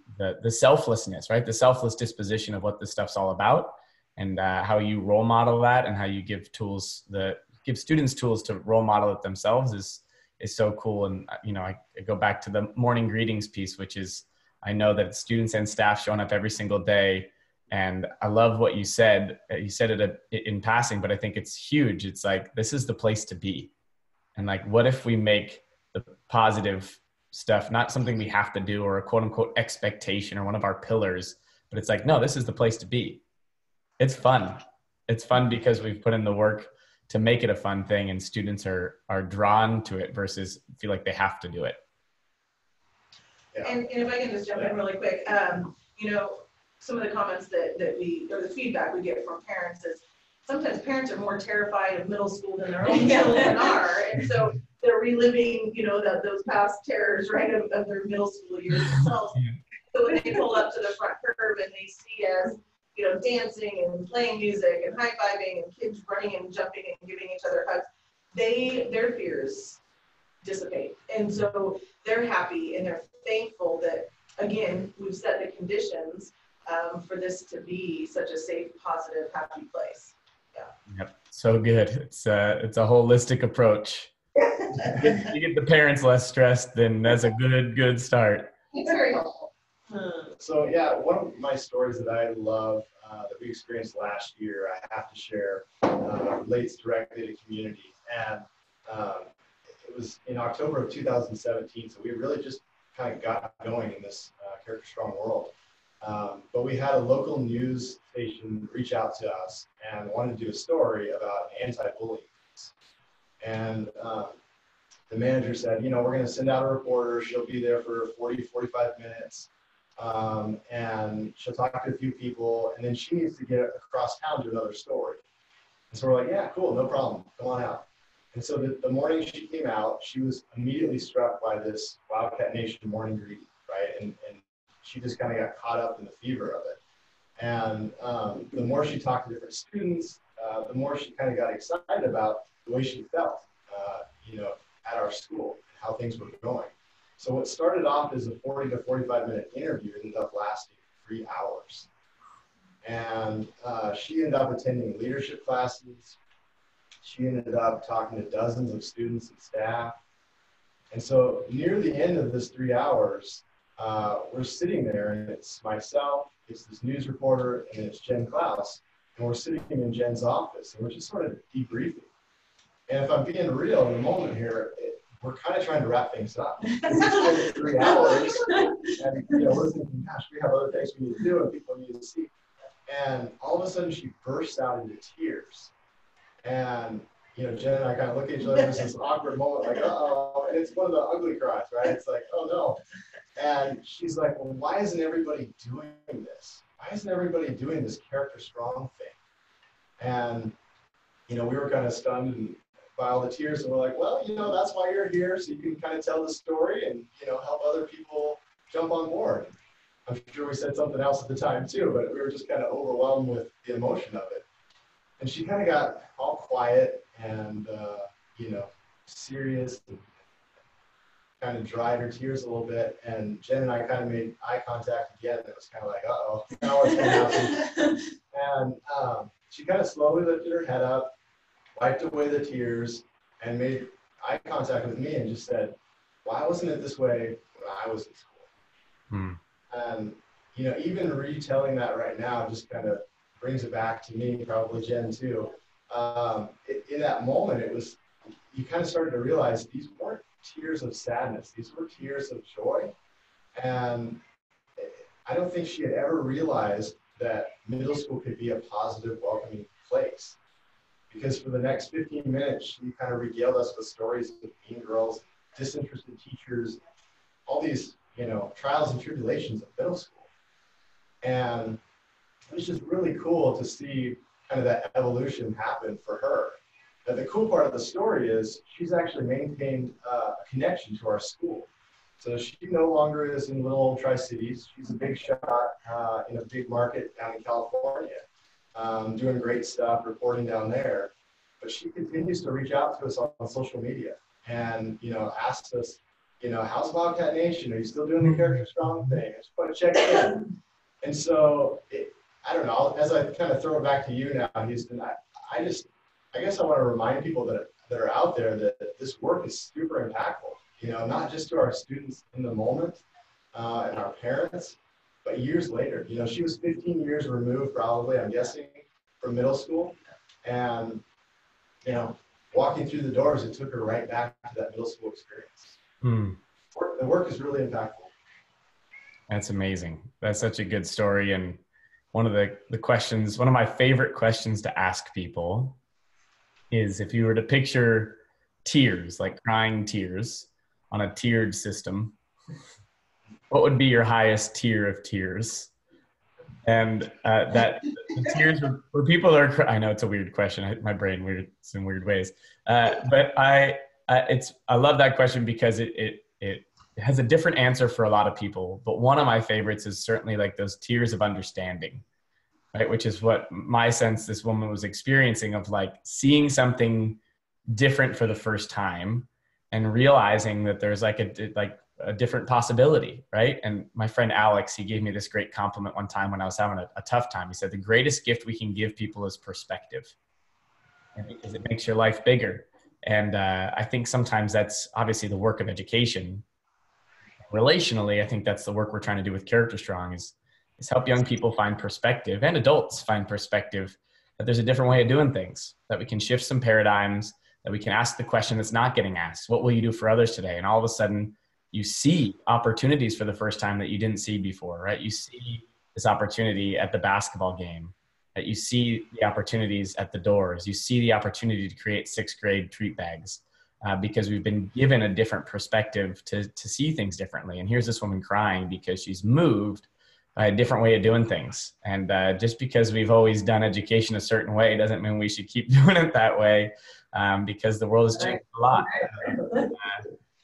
selflessness, right? The selfless disposition of what this stuff's all about, and how you role model that, and how you give students tools to role model it themselves is so cool. And you know, I go back to the morning greetings piece, which is, I know that students and staff showing up every single day. And I love what you said. You said it in passing, but I think it's huge. It's like, this is the place to be. And like, what if we make the positive stuff not something we have to do or a quote unquote expectation or one of our pillars, but it's like, no, this is the place to be. It's fun. It's fun because we've put in the work to make it a fun thing, and students are drawn to it versus feel like they have to do it. And if I can just jump in really quick, you know, some of the comments that or the feedback we get from parents is sometimes parents are more terrified of middle school than their own children are. And so they're reliving, you know, those past terrors, right, of their middle school years themselves. So when they pull up to the front curb and they see us, you know, dancing and playing music and high-fiving and kids running and jumping and giving each other hugs, their fears dissipate. And so they're happy and they're thankful that, again, we've set the conditions for this to be such a safe, positive, happy place. Yeah. Yep. So good. It's a holistic approach. You get the parents less stressed, then that's a good start. It's very helpful. So yeah, one of my stories that I love that we experienced last year, I have to share, relates directly to community. And it was in October of 2017, so we really just kind of got going in this Character Strong world. But we had a local news station reach out to us and wanted to do a story about anti-bullying. And the manager said, you know, we're going to send out a reporter. She'll be there for 40, 45 minutes. And she'll talk to a few people, and then she needs to get across town to another story. And so we're like, yeah, cool, no problem. Come on out. And so the morning she came out, she was immediately struck by this Wildcat Nation morning greeting, right? And she just kind of got caught up in the fever of it. And the more she talked to different students, the more she kind of got excited about the way she felt, you know, at our school, and how things were going. So what started off as a 40 to 45-minute interview ended up lasting 3 hours. And she ended up attending leadership classes. She ended up talking to dozens of students and staff. And so near the end of this 3 hours, we're sitting there, and it's myself, it's this news reporter, and it's Jen Klaus. And we're sitting in Jen's office, and we're just sort of debriefing. And if I'm being real in the moment here, we're kind of trying to wrap things up. It's 3 hours, and you know, we're thinking, gosh, we have other things we need to do and people need to see. And all of a sudden, she bursts out into tears. And you know, Jen and I kind of look at each other. There's this awkward moment, like, uh-oh, and it's one of the ugly cries, right? It's like, oh no. And she's like, well, why isn't everybody doing this? Why isn't everybody doing this Character Strong thing? And you know, we were kind of stunned and by all the tears, and we're like, well, you know, that's why you're here, so you can kind of tell the story and, you know, help other people jump on board. I'm sure we said something else at the time too, but we were just kind of overwhelmed with the emotion of it. And she kind of got all quiet and, you know, serious, and kind of dried her tears a little bit. And Jen and I kind of made eye contact again. And it was kind of like, uh-oh, now what's going to happen? And she kind of slowly lifted her head up, wiped away the tears, and made eye contact with me and just said, why wasn't it this way when I was in school? And, you know, even retelling that right now just kind of brings it back to me, probably Jen too. In that moment, it was, you kind of started to realize these weren't tears of sadness. These were tears of joy. And I don't think she had ever realized that middle school could be a positive, welcoming place. Because for the next 15 minutes, she kind of regaled us with stories of mean girls, disinterested teachers, all these, you know, trials and tribulations of middle school. And it was just really cool to see kind of that evolution happen for her. But the cool part of the story is she's actually maintained a connection to our school. So she no longer is in little old Tri-Cities. She's a big shot in a big market down in California. Doing great stuff, reporting down there. But she continues to reach out to us on social media and, you know, asks us, you know, how's Wildcat Nation? Are you still doing the Character Strong thing? I just want to check in. And so, I don't know, as I kind of throw it back to you now, Houston, I guess I want to remind people that are out there that this work is super impactful, you know, not just to our students in the moment and our parents, but years later. You know, she was 15 years removed, probably, I'm guessing, from middle school. And, you know, walking through the doors, it took her right back to that middle school experience. The work is really impactful. That's amazing. That's such a good story. And one of the questions, one of my favorite questions to ask people is if you were to picture tears, like crying tears on a tiered system, what would be your highest tier of tears? And that the tears where people are, I know it's a weird question. My brain weirds in weird ways. But I love that question because it has a different answer for a lot of people. But one of my favorites is certainly like those tears of understanding, right? Which is what my sense this woman was experiencing, of like seeing something different for the first time and realizing that there's like a different possibility, right? And my friend Alex, he gave me this great compliment one time when I was having a tough time. He said, the greatest gift we can give people is perspective, because it makes your life bigger. And I think sometimes that's obviously the work of education. Relationally, I think that's the work we're trying to do with Character Strong is help young people find perspective, and adults find perspective, that there's a different way of doing things, that we can shift some paradigms, that we can ask the question that's not getting asked. What will you do for others today? And all of a sudden you see opportunities for the first time that you didn't see before, right? You see this opportunity at the basketball game, that you see the opportunities at the doors. You see the opportunity to create 6th grade treat bags because we've been given a different perspective to see things differently. And here's this woman crying because she's moved by a different way of doing things. And just because we've always done education a certain way doesn't mean we should keep doing it that way, because the world has changed a lot.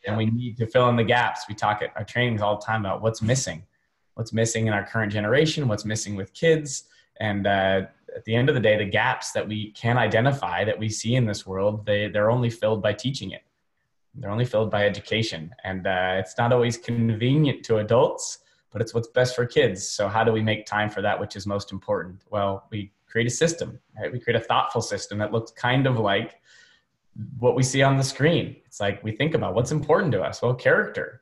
And we need to fill in the gaps. We talk at our trainings all the time about what's missing in our current generation, what's missing with kids. And at the end of the day, the gaps that we can identify that we see in this world, they're only filled by teaching it. They're only filled by education. And it's not always convenient to adults, but it's what's best for kids. So how do we make time for that which is most important? Well, we create a system, right? We create a thoughtful system that looks kind of like what we see on the screen. It's like we think about what's important to us. Well, character,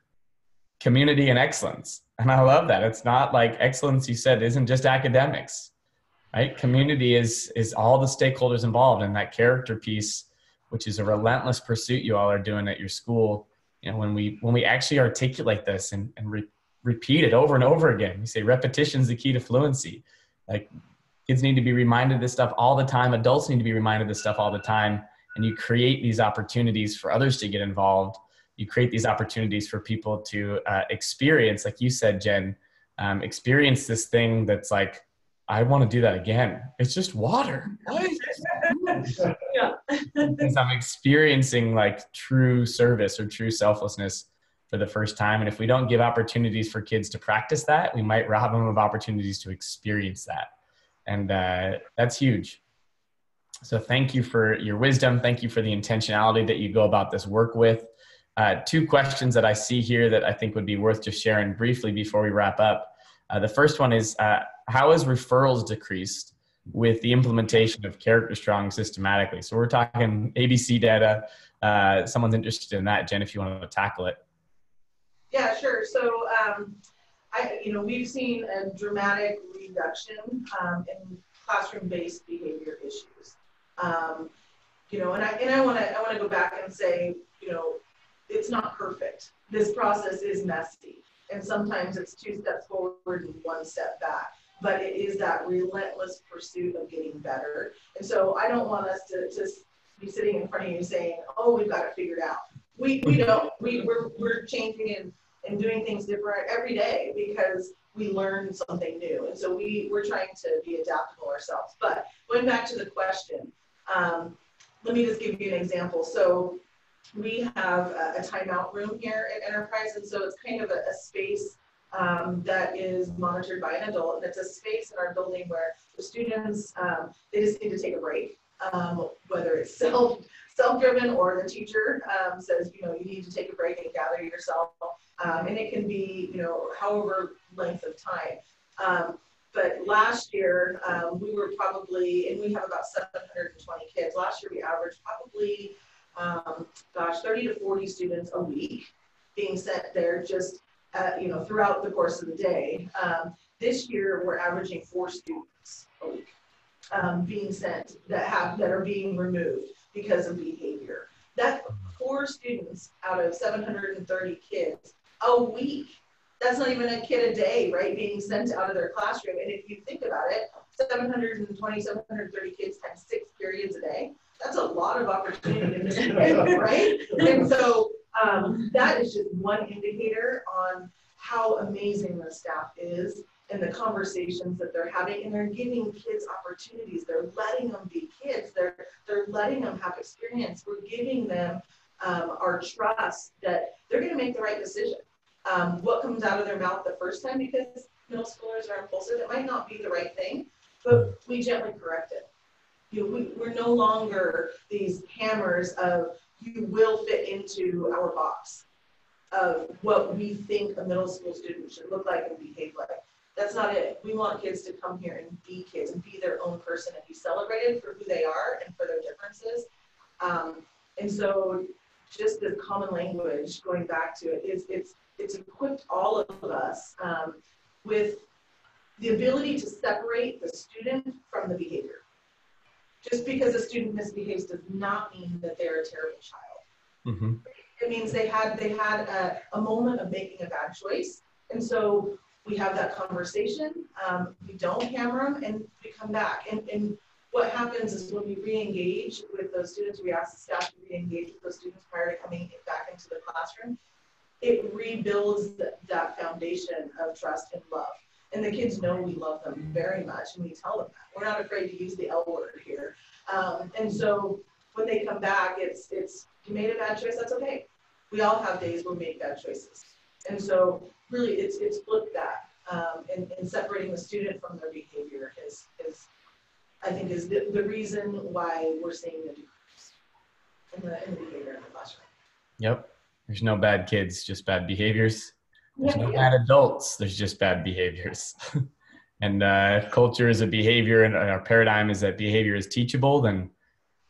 community, and excellence. And I love that. It's not like excellence, you said, isn't just academics, right? Community is all the stakeholders involved, and that character piece, which is a relentless pursuit you all are doing at your school. You know, when we actually articulate this and repeat it over and over again, you say repetition is the key to fluency. Like kids need to be reminded of this stuff all the time. Adults need to be reminded of this stuff all the time. And you create these opportunities for others to get involved. You create these opportunities for people to experience, like you said, Jen, experience this thing that's like, I want to do that again. It's just water. Yeah. Because I'm experiencing like true service or true selflessness for the first time. And if we don't give opportunities for kids to practice that, we might rob them of opportunities to experience that. And that's huge. So thank you for your wisdom. Thank you for the intentionality that you go about this work with. 2 questions that I see here that I think would be worth just sharing briefly before we wrap up. The first one is, how has referrals decreased with the implementation of Character Strong systematically? So we're talking ABC data. Someone's interested in that. Jen, if you want to tackle it. Yeah, sure. So, we've seen a dramatic reduction in classroom-based behavior issues. And I want to go back and say, it's not perfect. This process is messy, and sometimes it's 2 steps forward and 1 step back. But it is that relentless pursuit of getting better. And so I don't want us to just be sitting in front of you saying, "Oh, we've got it figured out." We don't. We're changing and doing things different every day because we learn something new. And so we're trying to be adaptable ourselves. But going back to the question, let me just give you an example. So we have a timeout room here at Enterprise. And so it's kind of a space that is monitored by an adult. And it's a space in our building where the students, they just need to take a break, whether it's self-driven or the teacher says, you need to take a break and gather yourself. And it can be, however length of time. But last year, we were probably, and we have about 720 kids. Last year, we averaged probably, 30 to 40 students a week being sent there just, throughout the course of the day. This year, we're averaging 4 students a week being sent that are being removed because of behavior. That's 4 students out of 730 kids a week. That's not even a kid a day, right, being sent out of their classroom. And if you think about it, 720, 730 kids times 6 periods a day, that's a lot of opportunity in this day, right? And so that is just one indicator on how amazing the staff is and the conversations that they're having, and they're giving kids opportunities. They're letting them be kids. They're letting them have experience. We're giving them our trust that they're going to make the right decision. What comes out of their mouth the first time, because middle schoolers are impulsive, it might not be the right thing, but we gently correct it. We're no longer these hammers of you will fit into our box of what we think a middle school student should look like and behave like. That's not it. We want kids to come here and be kids and be their own person and be celebrated for who they are and for their differences. And so just the common language, going back to it, it's equipped all of us with the ability to separate the student from the behavior. Just because a student misbehaves does not mean that they're a terrible child. Mm-hmm. It means they had a moment of making a bad choice. And so we have that conversation, we don't hammer them, and we come back. And what happens is when we re-engage with those students, we ask the staff to re-engage with those students prior to coming back into the classroom, it rebuilds that foundation of trust and love. And the kids know we love them very much, and we tell them that. We're not afraid to use the L word here. And so when they come back, it's you made a bad choice, that's okay. We all have days where we make bad choices. And so really it's flipped that. And separating the student from their behavior is I think is the reason why we're seeing the decrease in the behavior in the classroom. Yep. There's no bad kids, just bad behaviors. There's no bad adults, there's just bad behaviors. And culture is a behavior, and our paradigm is that behavior is teachable. Then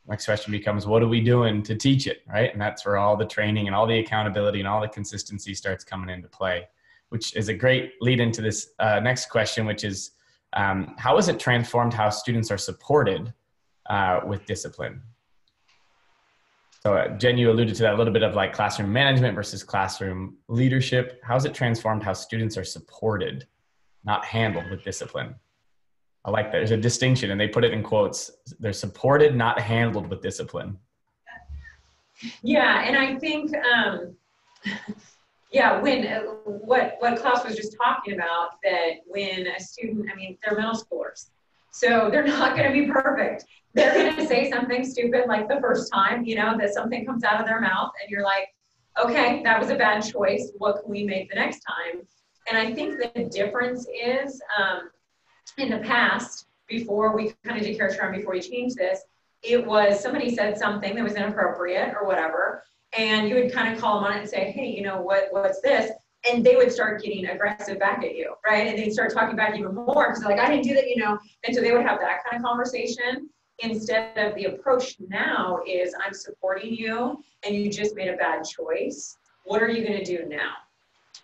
next question becomes, what are we doing to teach it, right? And that's where all the training and all the accountability and all the consistency starts coming into play, which is a great lead into this next question, which is, how has it transformed how students are supported with discipline? So Jen, you alluded to that a little bit of like classroom management versus classroom leadership. How has it transformed how students are supported, not handled with discipline? I like that. There's a distinction, and they put it in quotes. They're supported, not handled with discipline. Yeah, and I think, when what Klaus was just talking about, that when a student, I mean, they're middle schoolers, so they're not going to be perfect. They're going to say something stupid like the first time, that something comes out of their mouth, and you're like, okay, that was a bad choice. What can we make the next time? And I think the difference is, in the past, before we kind of did character on, before we changed this, it was somebody said something that was inappropriate or whatever, and you would kind of call them on it and say, hey, what's this? And they would start getting aggressive back at you, right? And they'd start talking back even more because they're like, I didn't do that, And so they would have that kind of conversation instead of the approach now is, I'm supporting you and you just made a bad choice. What are you going to do now?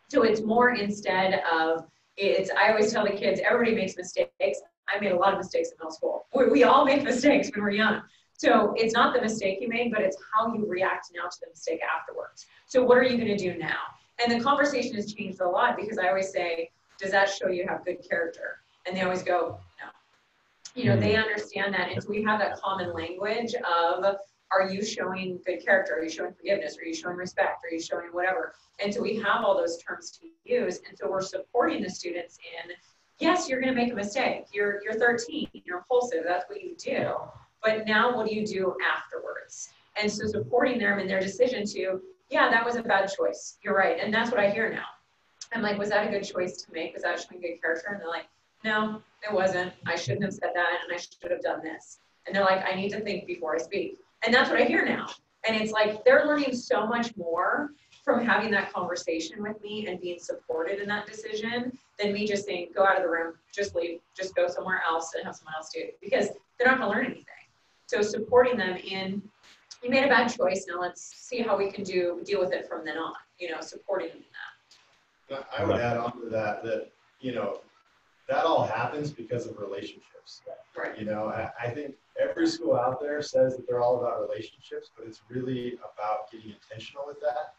So it's more instead of, I always tell the kids, everybody makes mistakes. I made a lot of mistakes in middle school. We all make mistakes when we're young. So it's not the mistake you made, but it's how you react now to the mistake afterwards. So what are you going to do now? And the conversation has changed a lot because I always say, does that show you have good character? And they always go, no. They understand that. And so we have that common language of, are you showing good character? Are you showing forgiveness? Are you showing respect? Are you showing whatever? And so we have all those terms to use. And so we're supporting the students in, yes, you're going to make a mistake. You're 13, you're impulsive. That's what you do. But now what do you do afterwards? And so supporting them in their decision to, yeah, that was a bad choice. You're right. And that's what I hear now. I'm like, was that a good choice to make? Was that showing good character? And they're like, no, it wasn't. I shouldn't have said that. And I should have done this. And they're like, I need to think before I speak. And that's what I hear now. And it's like, they're learning so much more from having that conversation with me and being supported in that decision than me just saying, go out of the room, just leave, just go somewhere else and have someone else do it, because they're not gonna learn anything. So supporting them in, you made a bad choice, now let's see how we can deal with it from then on, supporting them in that. I would add on to that, that all happens because of relationships. Right. I think every school out there says that they're all about relationships, but it's really about getting intentional with that.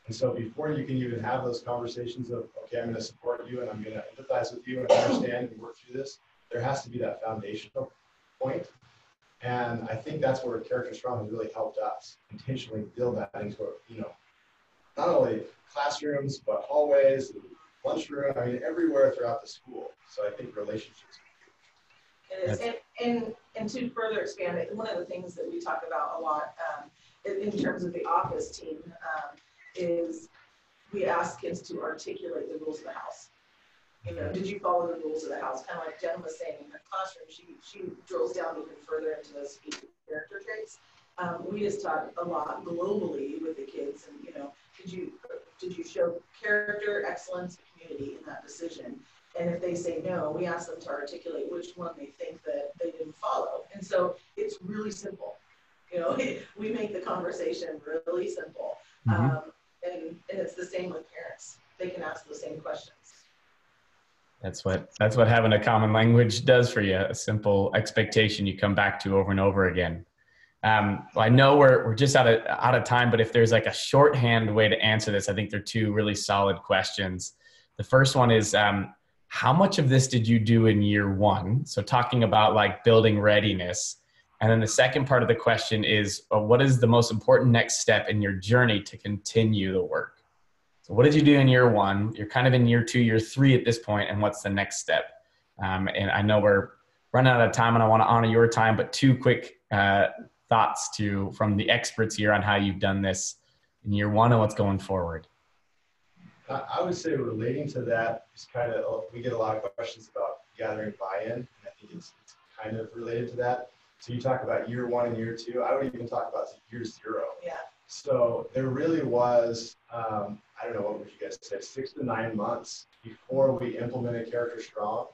And so before you can even have those conversations of, okay, I'm going to support you and I'm going to empathize with you and understand and work through this, there has to be that foundational point. And I think that's where Character Strong has really helped us intentionally build that into, not only classrooms, but hallways, lunchroom, I mean, everywhere throughout the school. So I think relationships. It is, and to further expand it, one of the things that we talk about a lot in terms of the office team is we ask kids to articulate the rules of the house. You know, did you follow the rules of the house? Kind of like Jen was saying in her classroom, she drills down even further into those speaking character traits. We just talk a lot globally with the kids, and you know, did you show character, excellence, community in that decision? And if they say no, we ask them to articulate which one they think that they didn't follow. And so it's really simple. You know, we make the conversation really simple. And it's the same with parents. They can ask the same questions. That's what having a common language does for you. A simple expectation you come back to over and over again. Well, I know we're just out of time, but if there's like a shorthand way to answer this, I think they're two really solid questions. The first one is, how much of this did you do in year one? So talking about like building readiness. And then the second part of the question is, what is the most important next step in your journey to continue the work? So what did you do in year one? You're kind of in year two, year three at this point, and what's the next step? And I know we're running out of time and I want to honor your time, but two quick thoughts from the experts here on how you've done this in year one and what's going forward. I would say relating to that is kind of, we get a lot of questions about gathering buy-in, and I think it's kind of related to that. So you talk about year one and year two. I would even talk about year zero. Yeah. So there really was, I don't know, what would you guys say, 6 to 9 months before we implemented Character Strong,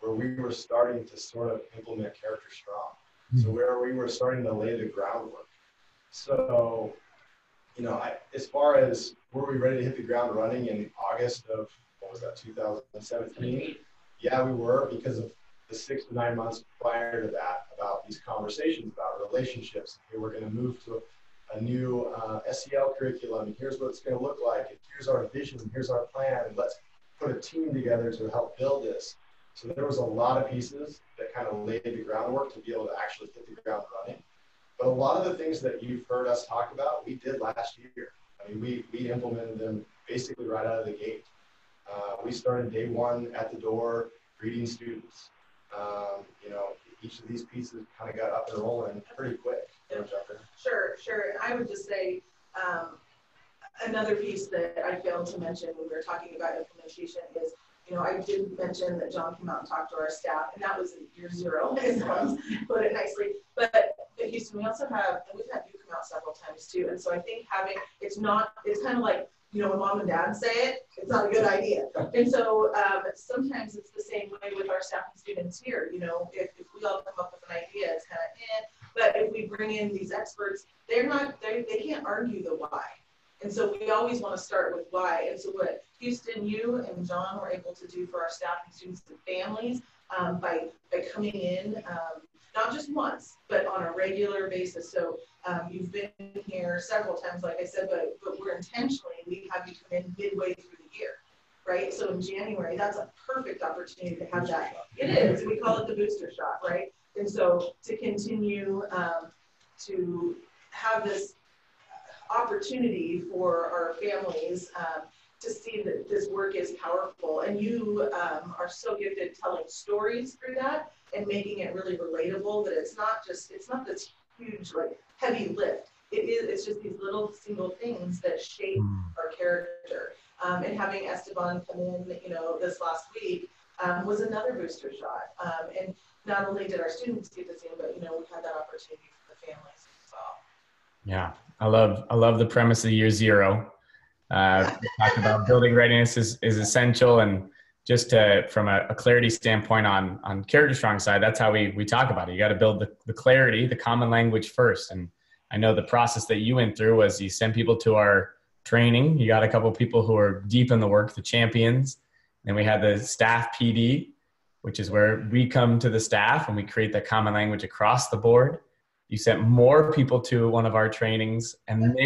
where we were starting to sort of implement Character Strong. So where we were starting to lay the groundwork. So, you know, as far as were we ready to hit the ground running in August of, 2017? Yeah, we were, because of the 6 to 9 months prior to that, about these conversations about relationships. Okay, we're going to move to a new SEL curriculum, and here's what it's going to look like, and here's our vision, and here's our plan, and let's put a team together to help build this. So there was a lot of pieces that kind of laid the groundwork to be able to actually hit the ground running. But a lot of the things that you've heard us talk about, we did last year. I mean, we implemented them basically right out of the gate. We started day one at the door, greeting students. You know, each of these pieces kind of got up and rolling pretty quick. Sure. And I would just say another piece that I failed to mention when we were talking about implementation is, you know, I did mention that John came out and talked to our staff, and that was in year zero, as John put it nicely. But Houston, we also have, and we've had you come out several times too. And so I think it's kind of like, you know, when mom and dad say it, it's not a good idea. And so sometimes it's the same way with our staff and students here. You know, if we all come up with an idea, it's kind of but if we bring in these experts, they can't argue the why. And so we always want to start with why. And so what Houston, you and John were able to do for our staff and students and families by coming in, not just once, but on a regular basis. So you've been here several times, like I said, but we're intentionally, we have you come in midway through the year, right? So in January, that's a perfect opportunity to have that. It is, we call it the booster shot, right? And so to continue to have this opportunity for our families to see that this work is powerful, and you are so gifted telling stories through that and making it really relatable, that it's not this huge, like, heavy lift. It's just these little single things that shape our character. And having Esteban come in, you know, this last week was another booster shot. And not only did our students get to see him, but, you know, we had that opportunity for the families as well. Yeah, I love the premise of year zero. Talk about building readiness is essential, and just from a clarity standpoint on Character Strong side, that's how we talk about it. You got to build the clarity, the common language first. And I know the process that you went through was you sent people to our training. You got a couple of people who are deep in the work, the champions. Then we had the staff PD, which is where we come to the staff and we create that common language across the board. You sent more people to one of our trainings, and then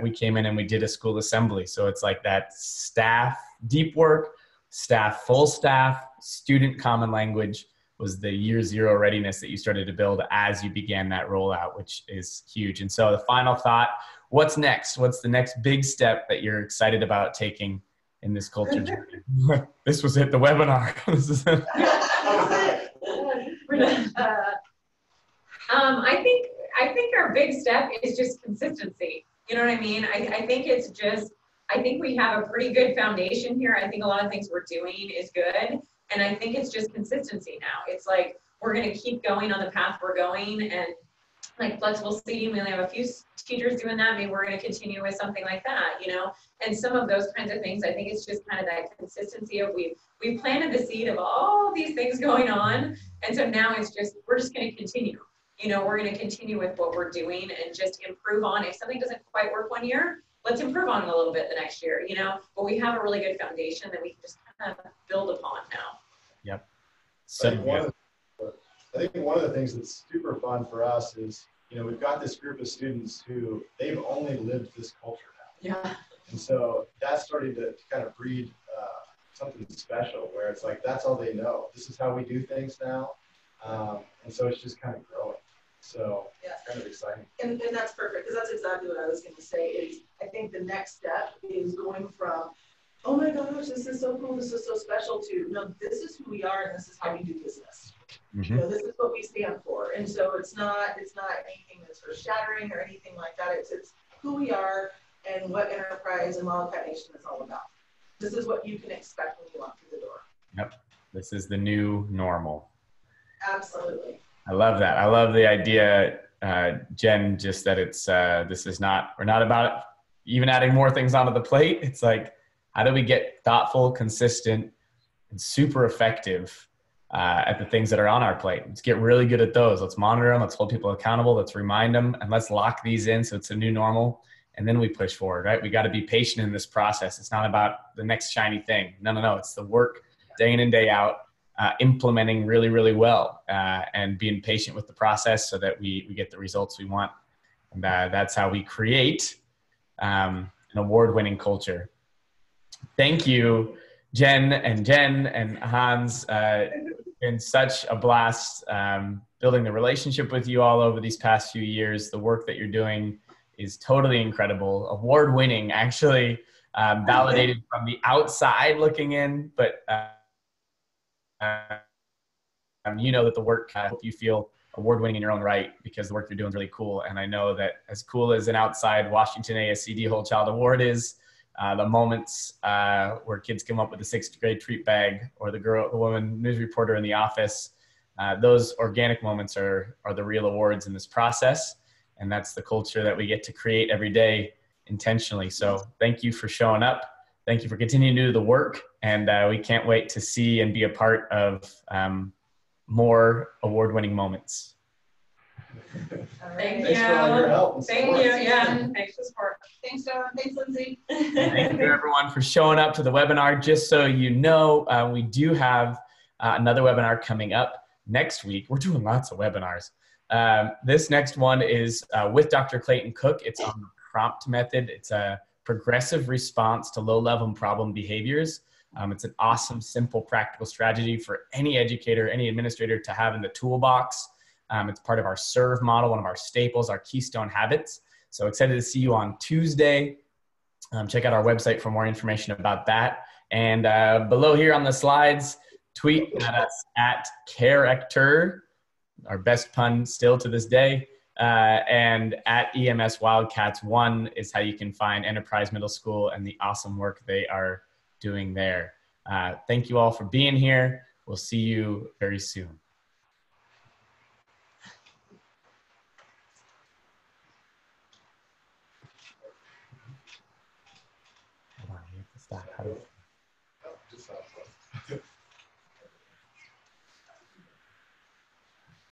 we came in and we did a school assembly. So it's like that staff deep work, staff full staff, student common language was the year zero readiness that you started to build as you began that rollout, which is huge. And so the final thought, what's next? What's the next big step that you're excited about taking in this culture journey. This was it, the webinar. This is it. We're done. I think our big step is just consistency. You know what I mean? I think it's just, I think we have a pretty good foundation here. I think a lot of things we're doing is good. And I think it's just consistency now. It's like, we're going to keep going on the path we're going, and like flexible seating, we only have a few teachers doing that. Maybe we're going to continue with something like that, you know, and some of those kinds of things. I think it's just kind of that consistency of we planted the seed of all these things going on. And so now it's just, we're just going to continue, you know, we're going to continue with what we're doing and just improve on. If something doesn't quite work one year, let's improve on it a little bit the next year, you know, but we have a really good foundation that we can just kind of build upon now. Yep. So I think one of the things that's super fun for us is, you know, we've got this group of students who they've only lived this culture now. Yeah. And so that's starting to kind of breed something special where it's like, that's all they know. This is how we do things now. And so it's just kind of growing. So it's kind of exciting. And that's perfect, because that's exactly what I was going to say is I think the next step is going from, oh my gosh, this is so cool, this is so special, to, no, this is who we are and this is how we do business. You know, this is what we stand for. And so it's not anything that's sort of shattering or anything like that. It's who we are and what Enterprise and Wildcat Nation is all about. This is what you can expect when you walk through the door. Yep. This is the new normal. Absolutely. I love that. I love the idea, Jen, just that it's, this is not, we're not about even adding more things onto the plate. It's like, how do we get thoughtful, consistent, and super effective at the things that are on our plate? Let's get really good at those. Let's monitor them. Let's hold people accountable. Let's remind them, and let's lock these in so it's a new normal. And then we push forward, right? We got to be patient in this process. It's not about the next shiny thing. No. It's the work day in and day out, implementing really, really well, and being patient with the process so that we get the results we want. And that's how we create an award-winning culture. Thank you, Jen and Hans. It's been such a blast building the relationship with you all over these past few years. The work that you're doing is totally incredible, award-winning, actually, validated from the outside looking in, but you know that the work, I hope you feel award-winning in your own right, because the work you're doing is really cool. And I know that as cool as an outside Washington ASCD Whole Child Award is, the moments where kids come up with a 6th grade treat bag, or the woman news reporter in the office, those organic moments are the real awards in this process. And that's the culture that we get to create every day intentionally. So thank you for showing up. Thank you for continuing to do the work. And we can't wait to see and be a part of more award-winning moments. Thank you. Thanks for all your help and Thank support. you. Yeah. Thanks for the support. Thanks, John. Thanks, Lindsay. Thank you, everyone, for showing up to the webinar. Just so you know, we do have another webinar coming up next week. We're doing lots of webinars. This next one is with Dr. Clayton Cook. It's on the prompt method. It's a progressive response to low-level problem behaviors. It's an awesome, simple, practical strategy for any educator, any administrator to have in the toolbox. It's part of our SERVE model, one of our staples, our keystone habits. So excited to see you on Tuesday. Check out our website for more information about that. And below here on the slides, tweet at us at character, our best pun still to this day, and at EMS Wildcats 1 is how you can find Enterprise Middle School and the awesome work they are doing there. Thank you all for being here. We'll see you very soon. Hold on, we have to stop. How do we...